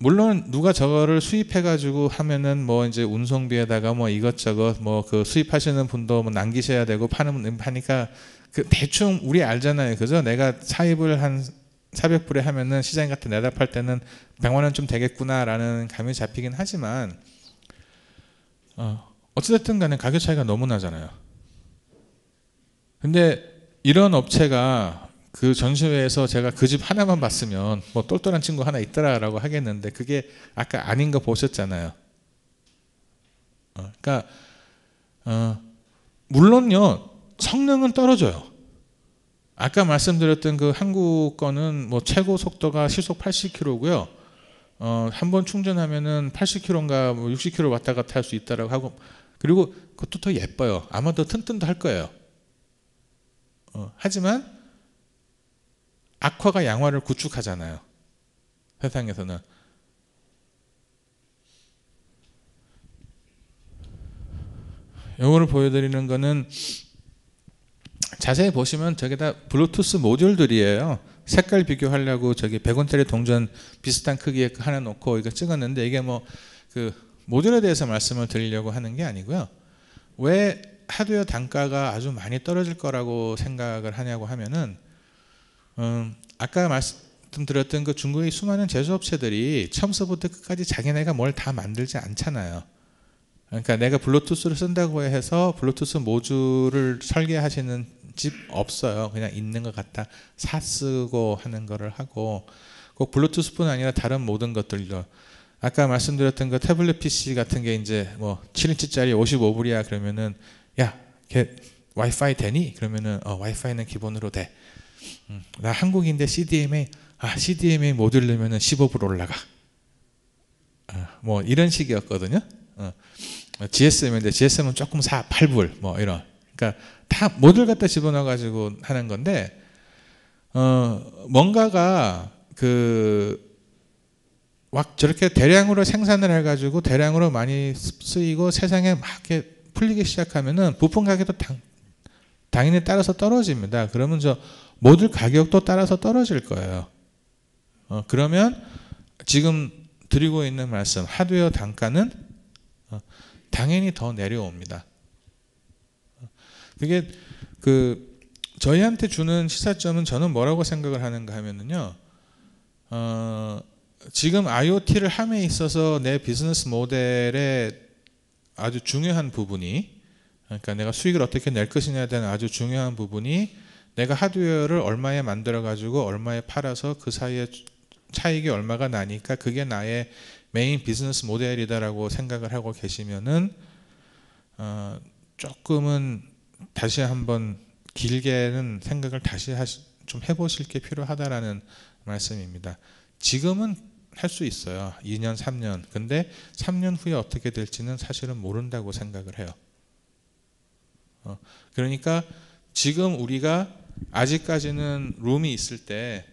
물론 누가 저거를 수입해가지고 하면은 뭐 이제 운송비에다가 뭐 이것저것 뭐 그 수입하시는 분도 뭐 남기셔야 되고 파니까 그 대충 우리 알잖아요. 그죠? 내가 사입을 한 400불에 하면은 시장 같은 내다 팔 때는 100만 원 좀 되겠구나라는 감이 잡히긴 하지만 어찌됐든 간에 가격 차이가 너무 나잖아요. 근데 이런 업체가 그 전시회에서 제가 그 집 하나만 봤으면 뭐 똘똘한 친구 하나 있더라라고 하겠는데 그게 아까 아닌 거 보셨잖아요. 그러니까 물론요 성능은 떨어져요. 아까 말씀드렸던 그 한국 거는 뭐 최고 속도가 시속 80km고요. 한 번 충전하면은 80km인가 뭐 60km 왔다 갔다 할 수 있다라고 하고 그리고 그것도 더 예뻐요. 아마 더 튼튼도 할 거예요. 하지만 악화가 양화를 구축하잖아요. 세상에서는. 이거를 보여드리는 거는 자세히 보시면 저게 다 블루투스 모듈들이에요. 색깔 비교하려고 저기 100원짜리 동전 비슷한 크기의 하나 놓고 이거 찍었는데 이게 뭐 그 모듈에 대해서 말씀을 드리려고 하는 게 아니고요. 왜 하드웨어 단가가 아주 많이 떨어질 거라고 생각을 하냐고 하면은 아까 말씀드렸던 그 중국의 수많은 제조업체들이 처음서부터 끝까지 자기네가 뭘 다 만들지 않잖아요. 그러니까 내가 블루투스를 쓴다고 해서 블루투스 모듈을 설계하시는 집 없어요. 그냥 있는 것 갖다 사 쓰고 하는 거를 하고 꼭 블루투스뿐 아니라 다른 모든 것들도 아까 말씀드렸던 그 태블릿 PC 같은 게 이제 뭐 7인치짜리 55불이야 그러면은 야 걔 와이파이 되니? 그러면은 와이파이는 기본으로 돼. 나 한국인데 CDMA CDMA 모듈 넣으면은 15% 올라가. 뭐 이런 식이었거든요. GSM인데 GSM은 조금 8불 뭐 이런. 그러니까 다 모듈 갖다 집어넣어 가지고 하는 건데 뭔가가 막 저렇게 대량으로 생산을 해가지고 대량으로 많이 쓰이고 세상에 막 이렇게 풀리기 시작하면은 부품 가격도 당연히 따라서 떨어집니다. 그러면 저 모듈 가격도 따라서 떨어질 거예요. 그러면 지금 드리고 있는 말씀 하드웨어 단가는 당연히 더 내려옵니다. 그게 저희한테 주는 시사점은 저는 뭐라고 생각을 하는가 하면은요. 지금 IoT를 함에 있어서 내 비즈니스 모델의 아주 중요한 부분이, 그러니까 내가 수익을 어떻게 낼 것이냐에 대한 아주 중요한 부분이 내가 하드웨어를 얼마에 만들어 가지고 얼마에 팔아서 그 사이에 차익이 얼마가 나니까 그게 나의 메인 비즈니스 모델이다라고 생각을 하고 계시면은 조금은 다시 한번 길게는 생각을 다시 좀 해보실 게 필요하다라는 말씀입니다. 지금은 할 수 있어요. 2년, 3년. 근데 3년 후에 어떻게 될지는 사실은 모른다고 생각을 해요. 그러니까 지금 우리가 아직까지는 룸이 있을 때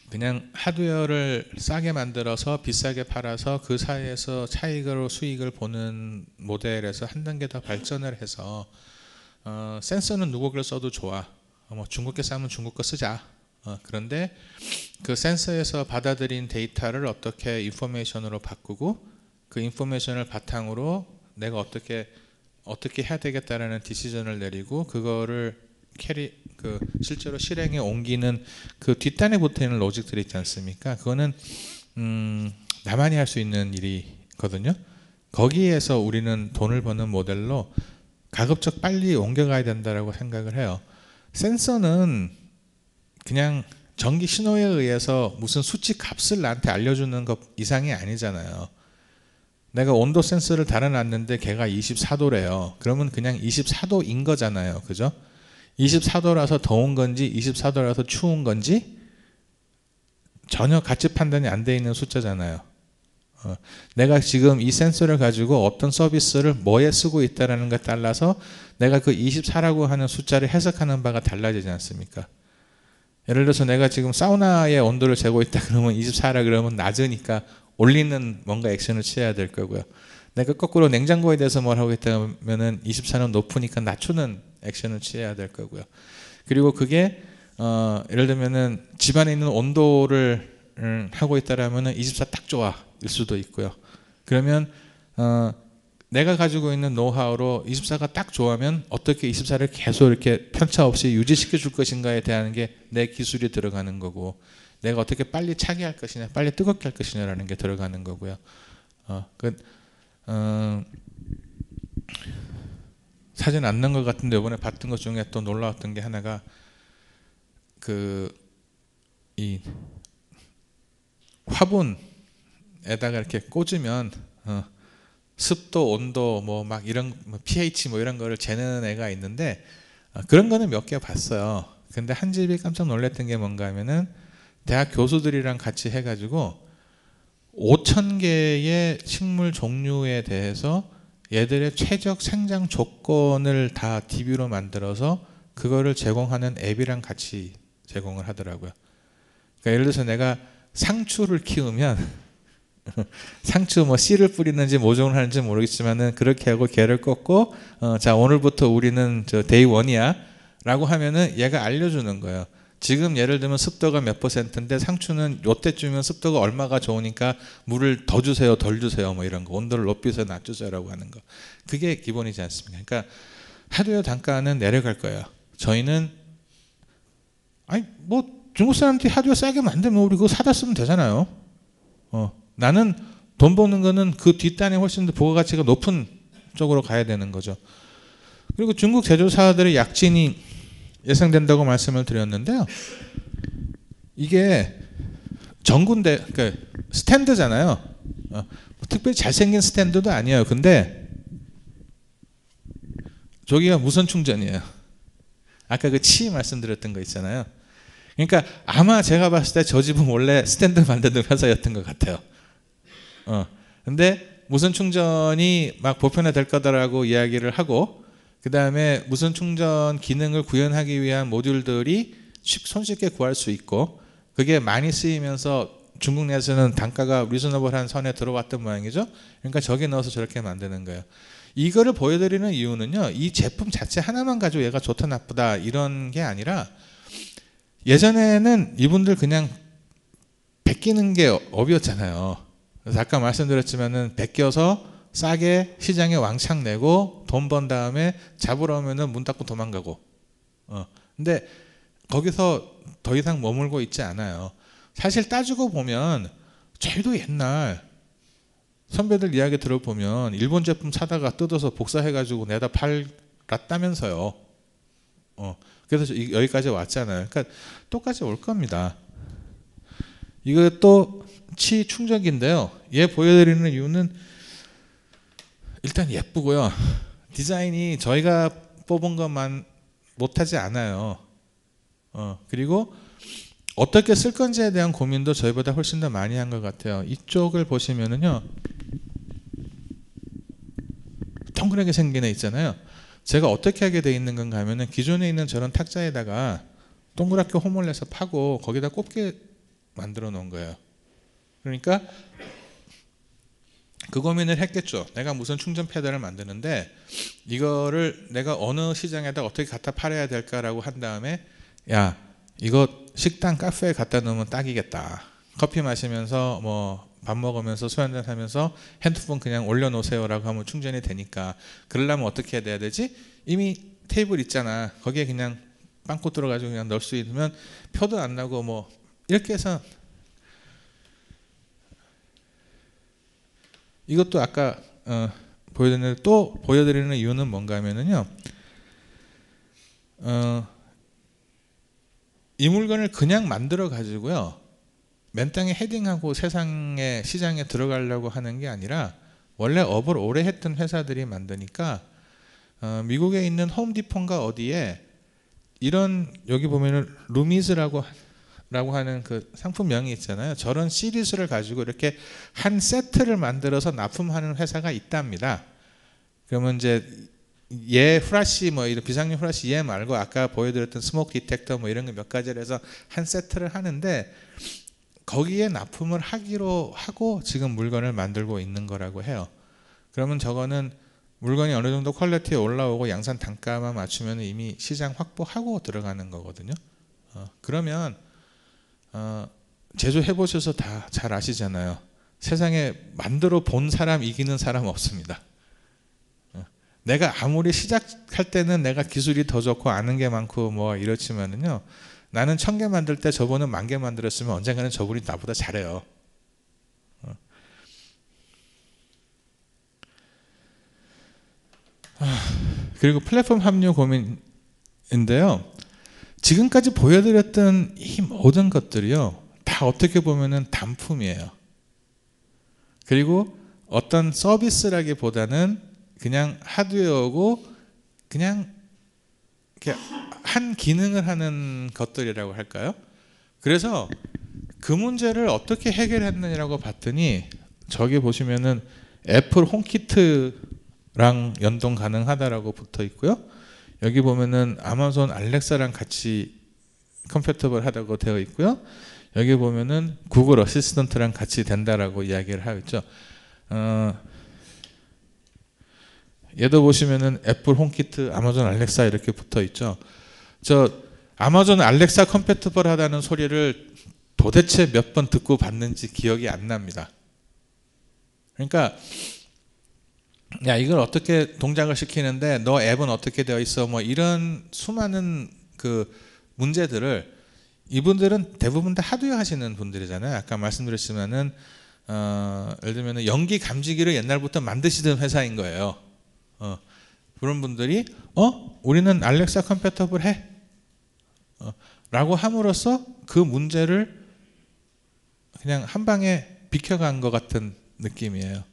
그냥 하드웨어를 싸게 만들어서 비싸게 팔아서 그 사이에서 차익으로 수익을 보는 모델에서 한 단계 더 발전을 해서 센서는 누구 걸 써도 좋아. 뭐 중국 게 싸면 중국 거 쓰자. 그런데 그 센서에서 받아들인 데이터를 어떻게 인포메이션으로 바꾸고 그 인포메이션을 바탕으로 내가 어떻게 해야 되겠다라는 디시전을 내리고 그거를 실제로 실행에 옮기는 그 뒷단에 붙어있는 로직들이 있지 않습니까? 그거는 나만이 할 수 있는 일이거든요. 거기에서 우리는 돈을 버는 모델로 가급적 빨리 옮겨가야 된다고 생각을 해요. 센서는 그냥 전기 신호에 의해서 무슨 수치 값을 나한테 알려주는 것 이상이 아니잖아요. 내가 온도 센서를 달아놨는데 걔가 24도래요. 그러면 그냥 24도인 거잖아요. 그죠? 24도라서 더운 건지 24도라서 추운 건지 전혀 가치 판단이 안 돼 있는 숫자잖아요. 내가 지금 이 센서를 가지고 어떤 서비스를 뭐에 쓰고 있다는 것에 따라서 내가 그 24라고 하는 숫자를 해석하는 바가 달라지지 않습니까? 예를 들어서 내가 지금 사우나의 온도를 재고 있다 그러면 24라 그러면 낮으니까 올리는 뭔가 액션을 취해야 될 거고요. 내가 거꾸로 냉장고에 대해서 뭘 하고 있다면은 24는 높으니까 낮추는 액션을 취해야 될 거고요. 그리고 그게 예를 들면은 집안에 있는 온도를 하고 있다라면은 24 딱 좋아 일 수도 있고요. 그러면 내가 가지고 있는 노하우로 24가 딱 좋아하면 어떻게 24를 계속 이렇게 편차 없이 유지시켜 줄 것인가에 대한 게 내 기술이 들어가는 거고, 내가 어떻게 빨리 차게 할 것이냐, 빨리 뜨겁게 할 것이냐라는 게 들어가는 거고요. 사진 안 넣은 것 같은데 이번에 봤던 것 중에 또 놀라웠던 게 하나가 이 화분에다가 이렇게 꽂으면 습도, 온도, 뭐 막 이런 pH 뭐 이런 거를 재는 애가 있는데 그런 거는 몇 개 봤어요. 근데 한 집이 깜짝 놀랐던 게 뭔가 하면은 대학 교수들이랑 같이 해가지고 5,000개의 식물 종류에 대해서 얘들의 최적 생장 조건을 다 DB로 만들어서 그거를 제공하는 앱이랑 같이 제공을 하더라고요. 그러니까 예를 들어서 내가 상추를 키우면 상추 뭐 씨를 뿌리는지 모종을 하는지 모르겠지만은 그렇게 하고 걔를 꽂고 자 오늘부터 우리는 저 데이 1이야 라고 하면은 얘가 알려주는 거예요. 지금 예를 들면 습도가 몇 %인데 상추는 요때쯤이면 습도가 얼마가 좋으니까 물을 더 주세요 덜 주세요 뭐 이런 거, 온도를 높이세요 낮추세요 라고 하는 거, 그게 기본이지 않습니까? 그러니까 하드웨어 단가는 내려갈 거예요. 저희는 뭐 중국 사람들이 하드웨어 싸게 만들면 우리 그거 사다 쓰면 되잖아요. 나는 돈 버는 거는 그 뒷단에 훨씬 더 부가가치가 높은 쪽으로 가야 되는 거죠. 그리고 중국 제조사들의 약진이 예상된다고 말씀을 드렸는데요. 이게 전군데 그러니까 스탠드잖아요. 특별히 잘생긴 스탠드도 아니에요. 근데 저기가 무선 충전이에요. 아까 그 치 말씀드렸던 거 있잖아요. 그러니까 아마 제가 봤을 때 저 집은 원래 스탠드 만드는 회사였던 것 같아요. 근데 무선 충전이 막 보편화될 거다라고 이야기를 하고, 그 다음에 무선 충전 기능을 구현하기 위한 모듈들이 손쉽게 구할 수 있고, 그게 많이 쓰이면서 중국 내에서는 단가가 리저너블한 선에 들어왔던 모양이죠. 그러니까 저기 넣어서 저렇게 만드는 거예요. 이거를 보여드리는 이유는요, 이 제품 자체 하나만 가지고 얘가 좋다 나쁘다 이런 게 아니라, 예전에는 이분들 그냥 베끼는 게 업이었잖아요. 그래서 아까 말씀드렸지만은 베껴서 싸게 시장에 왕창 내고 돈 번 다음에 잡으러 오면은 문 닫고 도망가고. 근데 거기서 더 이상 머물고 있지 않아요. 사실 따지고 보면 저희도 옛날 선배들 이야기 들어보면 일본 제품 사다가 뜯어서 복사해가지고 내다 팔았다면서요. 그래서 여기까지 왔잖아요. 그러니까 똑같이 올 겁니다. 이거 또 치 충전기인데요. 얘 보여드리는 이유는 일단 예쁘고요. 디자인이 저희가 뽑은 것만 못하지 않아요. 그리고 어떻게 쓸 건지에 대한 고민도 저희보다 훨씬 더 많이 한 것 같아요. 이쪽을 보시면은요, 동그랗게 생긴 애 있잖아요. 제가 어떻게 하게 돼 있는 건가 하면은 기존에 있는 저런 탁자에다가 동그랗게 홈을 내서 파고 거기다 꼽게 만들어 놓은 거예요. 그러니까 그 고민을 했겠죠. 내가 무슨 충전 패드를 만드는데 이거를 내가 어느 시장에다 어떻게 갖다 팔아야 될까라고 한 다음에, 야, 이거 식당 카페에 갖다 놓으면 딱이겠다. 커피 마시면서 뭐 밥 먹으면서 술 한잔 하면서 핸드폰 그냥 올려놓으세요라고 하면 충전이 되니까, 그러려면 어떻게 해야 되지? 이미 테이블 있잖아. 거기에 그냥 빵꾸 들어가지고 그냥 넣을 수 있으면 표도 안 나고 뭐 이렇게 해서. 이것도 아까 보여드리는 이유는 뭔가 하면은요, 이 물건을 그냥 만들어 가지고요 맨땅에 헤딩하고 세상에 시장에 들어가려고 하는 게 아니라, 원래 업을 오래 했던 회사들이 만드니까, 미국에 있는 홈디포인가 어디에 이런, 여기 보면은 루미즈라고 하는 그 상품명이 있잖아요. 저런 시리즈를 가지고 이렇게 한 세트를 만들어서 납품하는 회사가 있답니다. 그러면 이제 얘 후라시 뭐 이런 비상용 후라시 얘 말고 아까 보여드렸던 스모크 디텍터 뭐 이런 거 몇 가지를 해서 한 세트를 하는데, 거기에 납품을 하기로 하고 지금 물건을 만들고 있는 거라고 해요. 그러면 저거는 물건이 어느 정도 퀄리티에 올라오고 양산 단가만 맞추면 이미 시장 확보하고 들어가는 거거든요. 그러면 제조해 보셔서 다 잘 아시잖아요. 세상에 만들어 본 사람 이기는 사람 없습니다. 내가 아무리 시작할 때는 내가 기술이 더 좋고 아는 게 많고 뭐 이렇지만은요, 나는 1000개 만들 때 저분은 10,000개 만들었으면 언젠가는 저분이 나보다 잘해요. 그리고 플랫폼 합류 고민인데요, 지금까지 보여드렸던 이 모든 것들이요 다 어떻게 보면은 단품이에요. 그리고 어떤 서비스라기보다는 그냥 하드웨어고 그냥 이렇게 한 기능을 하는 것들이라고 할까요? 그래서 그 문제를 어떻게 해결했느냐고 봤더니, 저기 보시면은 애플 홈키트랑 연동 가능하다라고 붙어 있고요. 여기 보면은 아마존 알렉사랑 같이 컴패터블 하다고 되어 있고요. 여기 보면은 구글 어시스턴트랑 같이 된다라고 이야기를 하고 있죠. 얘도 보시면은 애플 홈키트, 아마존 알렉사 이렇게 붙어 있죠. 저 아마존 알렉사 컴패터블 하다는 소리를 도대체 몇 번 듣고 봤는지 기억이 안 납니다. 그러니까 야, 이걸 어떻게 동작을 시키는데 너 앱은 어떻게 되어 있어, 뭐 이런 수많은 그 문제들을, 이분들은 대부분 다 하드웨어 하시는 분들이잖아요. 아까 말씀드렸지만은 예를 들면 연기 감지기를 옛날부터 만드시던 회사인 거예요. 그런 분들이 우리는 알렉사 컴패터블 해 라고 함으로써 그 문제를 그냥 한 방에 비켜간 것 같은 느낌이에요.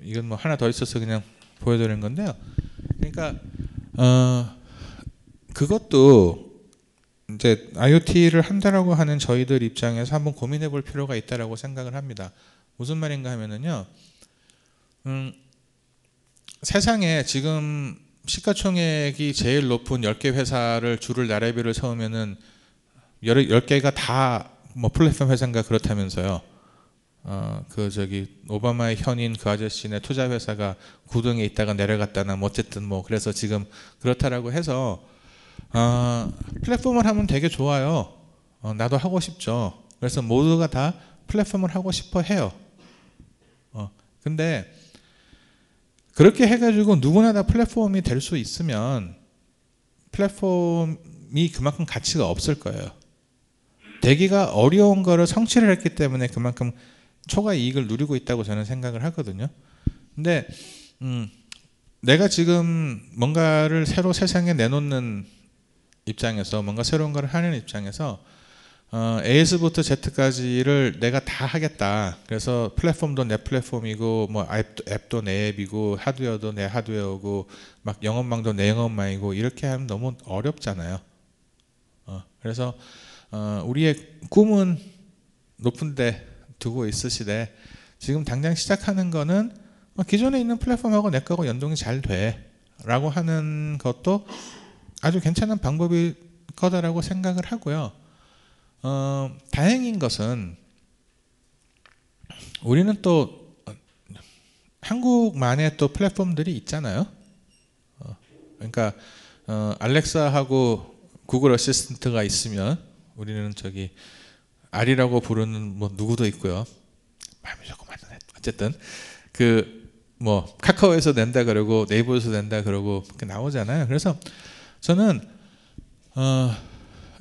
이건 뭐 하나 더 있어서 그냥 보여드리는 건데요. 그러니까 그것도 이제 IoT를 한다라고 하는 저희들 입장에서 한번 고민해 볼 필요가 있다라고 생각을 합니다. 무슨 말인가 하면은요. 세상에 지금 시가총액이 제일 높은 10개 회사를 줄을 나래비를 세우면은 10개가 다 뭐 플랫폼 회사인가 그렇다면서요. 그 저기 오바마의 현인 그 아저씨네 투자 회사가 9등에 있다가 내려갔다나 뭐 어쨌든 뭐 그래서 지금 그렇다라고 해서 플랫폼을 하면 되게 좋아요. 나도 하고 싶죠. 그래서 모두가 다 플랫폼을 하고 싶어 해요. 근데 그렇게 해가지고 누구나 다 플랫폼이 될 수 있으면 플랫폼이 그만큼 가치가 없을 거예요. 되기가 어려운 거를 성취를 했기 때문에 그만큼 초과 이익을 누리고 있다고 저는 생각을 하거든요. 근데 내가 지금 뭔가를 새로 세상에 내놓는 입장에서 뭔가 새로운 걸 하는 입장에서 A에서부터 Z까지를 내가 다 하겠다. 그래서 플랫폼도 내 플랫폼이고 뭐 앱도 내 앱이고 하드웨어도 내 하드웨어고 막 영업망도 내 영업망이고 이렇게 하면 너무 어렵잖아요. 그래서 우리의 꿈은 높은 데 두고 있으시되 지금 당장 시작하는 거는 기존에 있는 플랫폼하고 내 거하고 연동이 잘 돼 라고 하는 것도 아주 괜찮은 방법일 거다라고 생각을 하고요. 다행인 것은 우리는 또 한국만의 또 플랫폼들이 있잖아요. 그러니까 알렉사하고 구글 어시스턴트가 있으면 우리는 저기 R이라고 부르는 뭐 누구도 있고요. 마음이 조금 안 돼. 어쨌든 그 뭐 카카오에서 낸다 그러고 네이버에서 낸다 그러고 나오잖아요. 그래서 저는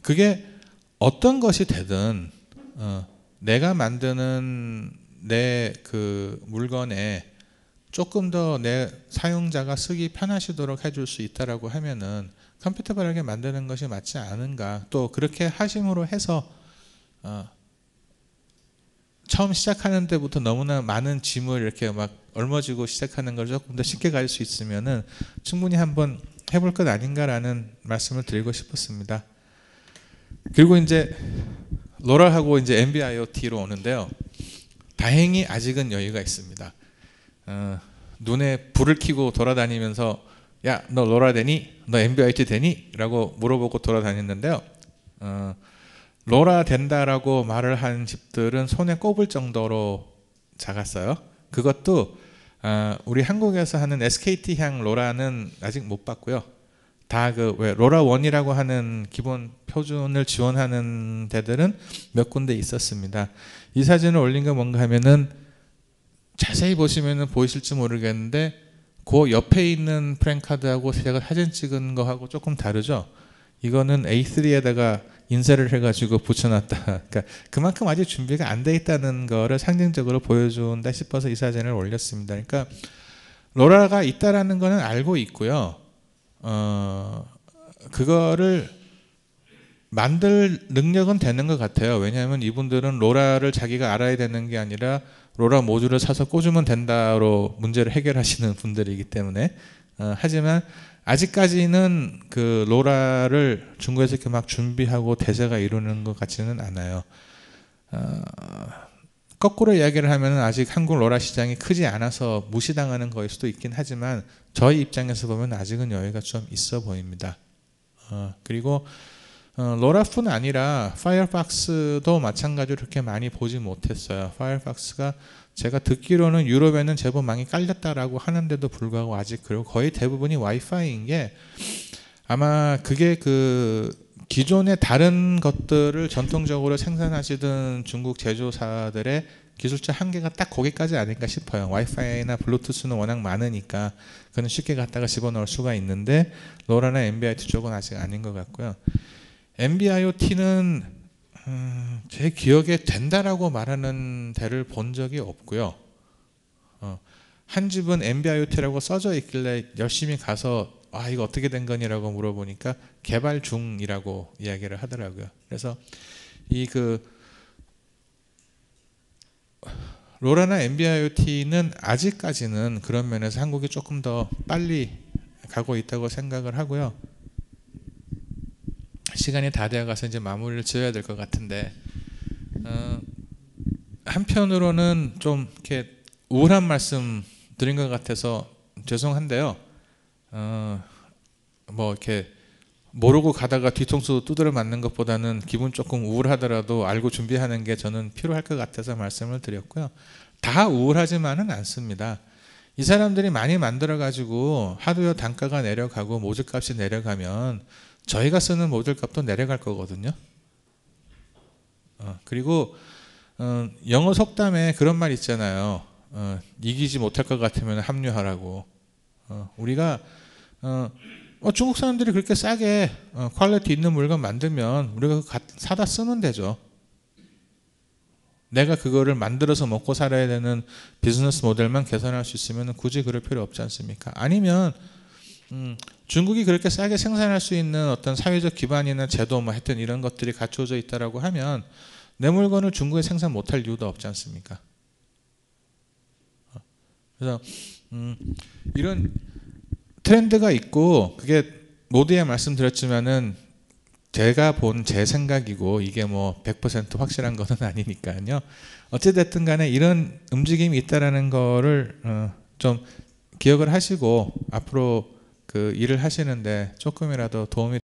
그게 어떤 것이 되든 내가 만드는 내 그 물건에 조금 더 내 사용자가 쓰기 편하시도록 해줄 수 있다라고 하면은 컴패티블하게 만드는 것이 맞지 않은가. 또 그렇게 하심으로 해서 처음 시작하는 때부터 너무나 많은 짐을 이렇게 막 얼머지고 시작하는 걸 조금 더 쉽게 갈 수 있으면은 충분히 한번 해볼 것 아닌가라는 말씀을 드리고 싶었습니다. 그리고 이제 로라하고 이제 NB-IoT로 오는데요. 다행히 아직은 여유가 있습니다. 눈에 불을 켜고 돌아다니면서 야, 너 로라 되니? 너 NB-IoT 되니? 라고 물어보고 돌아다녔는데요. 로라 된다라고 말을 한 집들은 손에 꼽을 정도로 작았어요. 그것도 우리 한국에서 하는 SKT향 로라는 아직 못 봤고요. 다 그 왜 로라 원이라고 하는 기본 표준을 지원하는 데들은 몇 군데 있었습니다. 이 사진을 올린 게 뭔가 하면은 자세히 보시면은 보이실지 모르겠는데 그 옆에 있는 프랭카드하고 제가 사진 찍은 거하고 조금 다르죠. 이거는 A3에다가 인쇄를 해가지고 붙여놨다. 그러니까 그만큼 아직 준비가 안 돼 있다는 거를 상징적으로 보여준다 싶어서 이 사진을 올렸습니다. 그러니까 로라가 있다라는 거는 알고 있고요. 그거를 만들 능력은 되는 것 같아요. 왜냐하면 이분들은 로라를 자기가 알아야 되는 게 아니라 로라 모듈을 사서 꽂으면 된다로 문제를 해결하시는 분들이기 때문에 하지만 아직까지는 그 로라를 중국에서 이렇게 막 준비하고 대세가 이루는 것 같지는 않아요. 거꾸로 이야기를 하면 아직 한국 로라 시장이 크지 않아서 무시당하는 거일 수도 있긴 하지만 저희 입장에서 보면 아직은 여유가 좀 있어 보입니다. 그리고 로라뿐 아니라 파이어박스도 마찬가지로 그렇게 많이 보지 못했어요. 파이어박스가 제가 듣기로는 유럽에는 제법 많이 깔렸다라고 하는데도 불구하고 아직 그리고 거의 대부분이 와이파이인 게 아마 그게 그 기존의 다른 것들을 전통적으로 생산하시던 중국 제조사들의 기술적 한계가 딱 거기까지 아닐까 싶어요. 와이파이나 블루투스는 워낙 많으니까 그건 쉽게 갖다가 집어넣을 수가 있는데 로라나 NB-IoT 쪽은 아직 아닌 것 같고요. NB-IoT는 제 기억에 된다라고 말하는 데를 본 적이 없고요. 한 집은 NB-IoT라고 써져 있길래 열심히 가서 이거 어떻게 된 거니라고 물어보니까 개발 중이라고 이야기를 하더라고요. 그래서 이 그 로라나 NB-IoT는 아직까지는 그런 면에서 한국이 조금 더 빨리 가고 있다고 생각을 하고요. 시간이 다 되어가서 이제 마무리를 지어야 될 것 같은데, 한편으로는 좀 이렇게 우울한 말씀 드린 것 같아서 죄송한데요. 뭐 이렇게 모르고 가다가 뒤통수 두드려 맞는 것보다는 기분 조금 우울하더라도 알고 준비하는 게 저는 필요할 것 같아서 말씀을 드렸고요. 다 우울하지만은 않습니다. 이 사람들이 많이 만들어 가지고 하드웨어 단가가 내려가고 모듈값이 내려가면 저희가 쓰는 모듈값도 내려갈 거거든요. 그리고 영어 속담에 그런 말 있잖아요. 이기지 못할 것 같으면 합류하라고. 우리가 중국 사람들이 그렇게 싸게 퀄리티 있는 물건 만들면 우리가 사다 쓰면 되죠. 내가 그거를 만들어서 먹고 살아야 되는 비즈니스 모델만 개선할 수 있으면 굳이 그럴 필요 없지 않습니까? 아니면 중국이 그렇게 싸게 생산할 수 있는 어떤 사회적 기반이나 제도 뭐 하여튼 이런 것들이 갖춰져 있다라고 하면 내 물건을 중국에 생산 못할 이유도 없지 않습니까? 그래서 이런 트렌드가 있고, 그게 모두에 말씀드렸지만은 제가 본 제 생각이고 이게 뭐 100% 확실한 것은 아니니까요. 어찌됐든 간에 이런 움직임이 있다라는 거를 좀 기억을 하시고 앞으로 그 일을 하시는데 조금이라도 도움이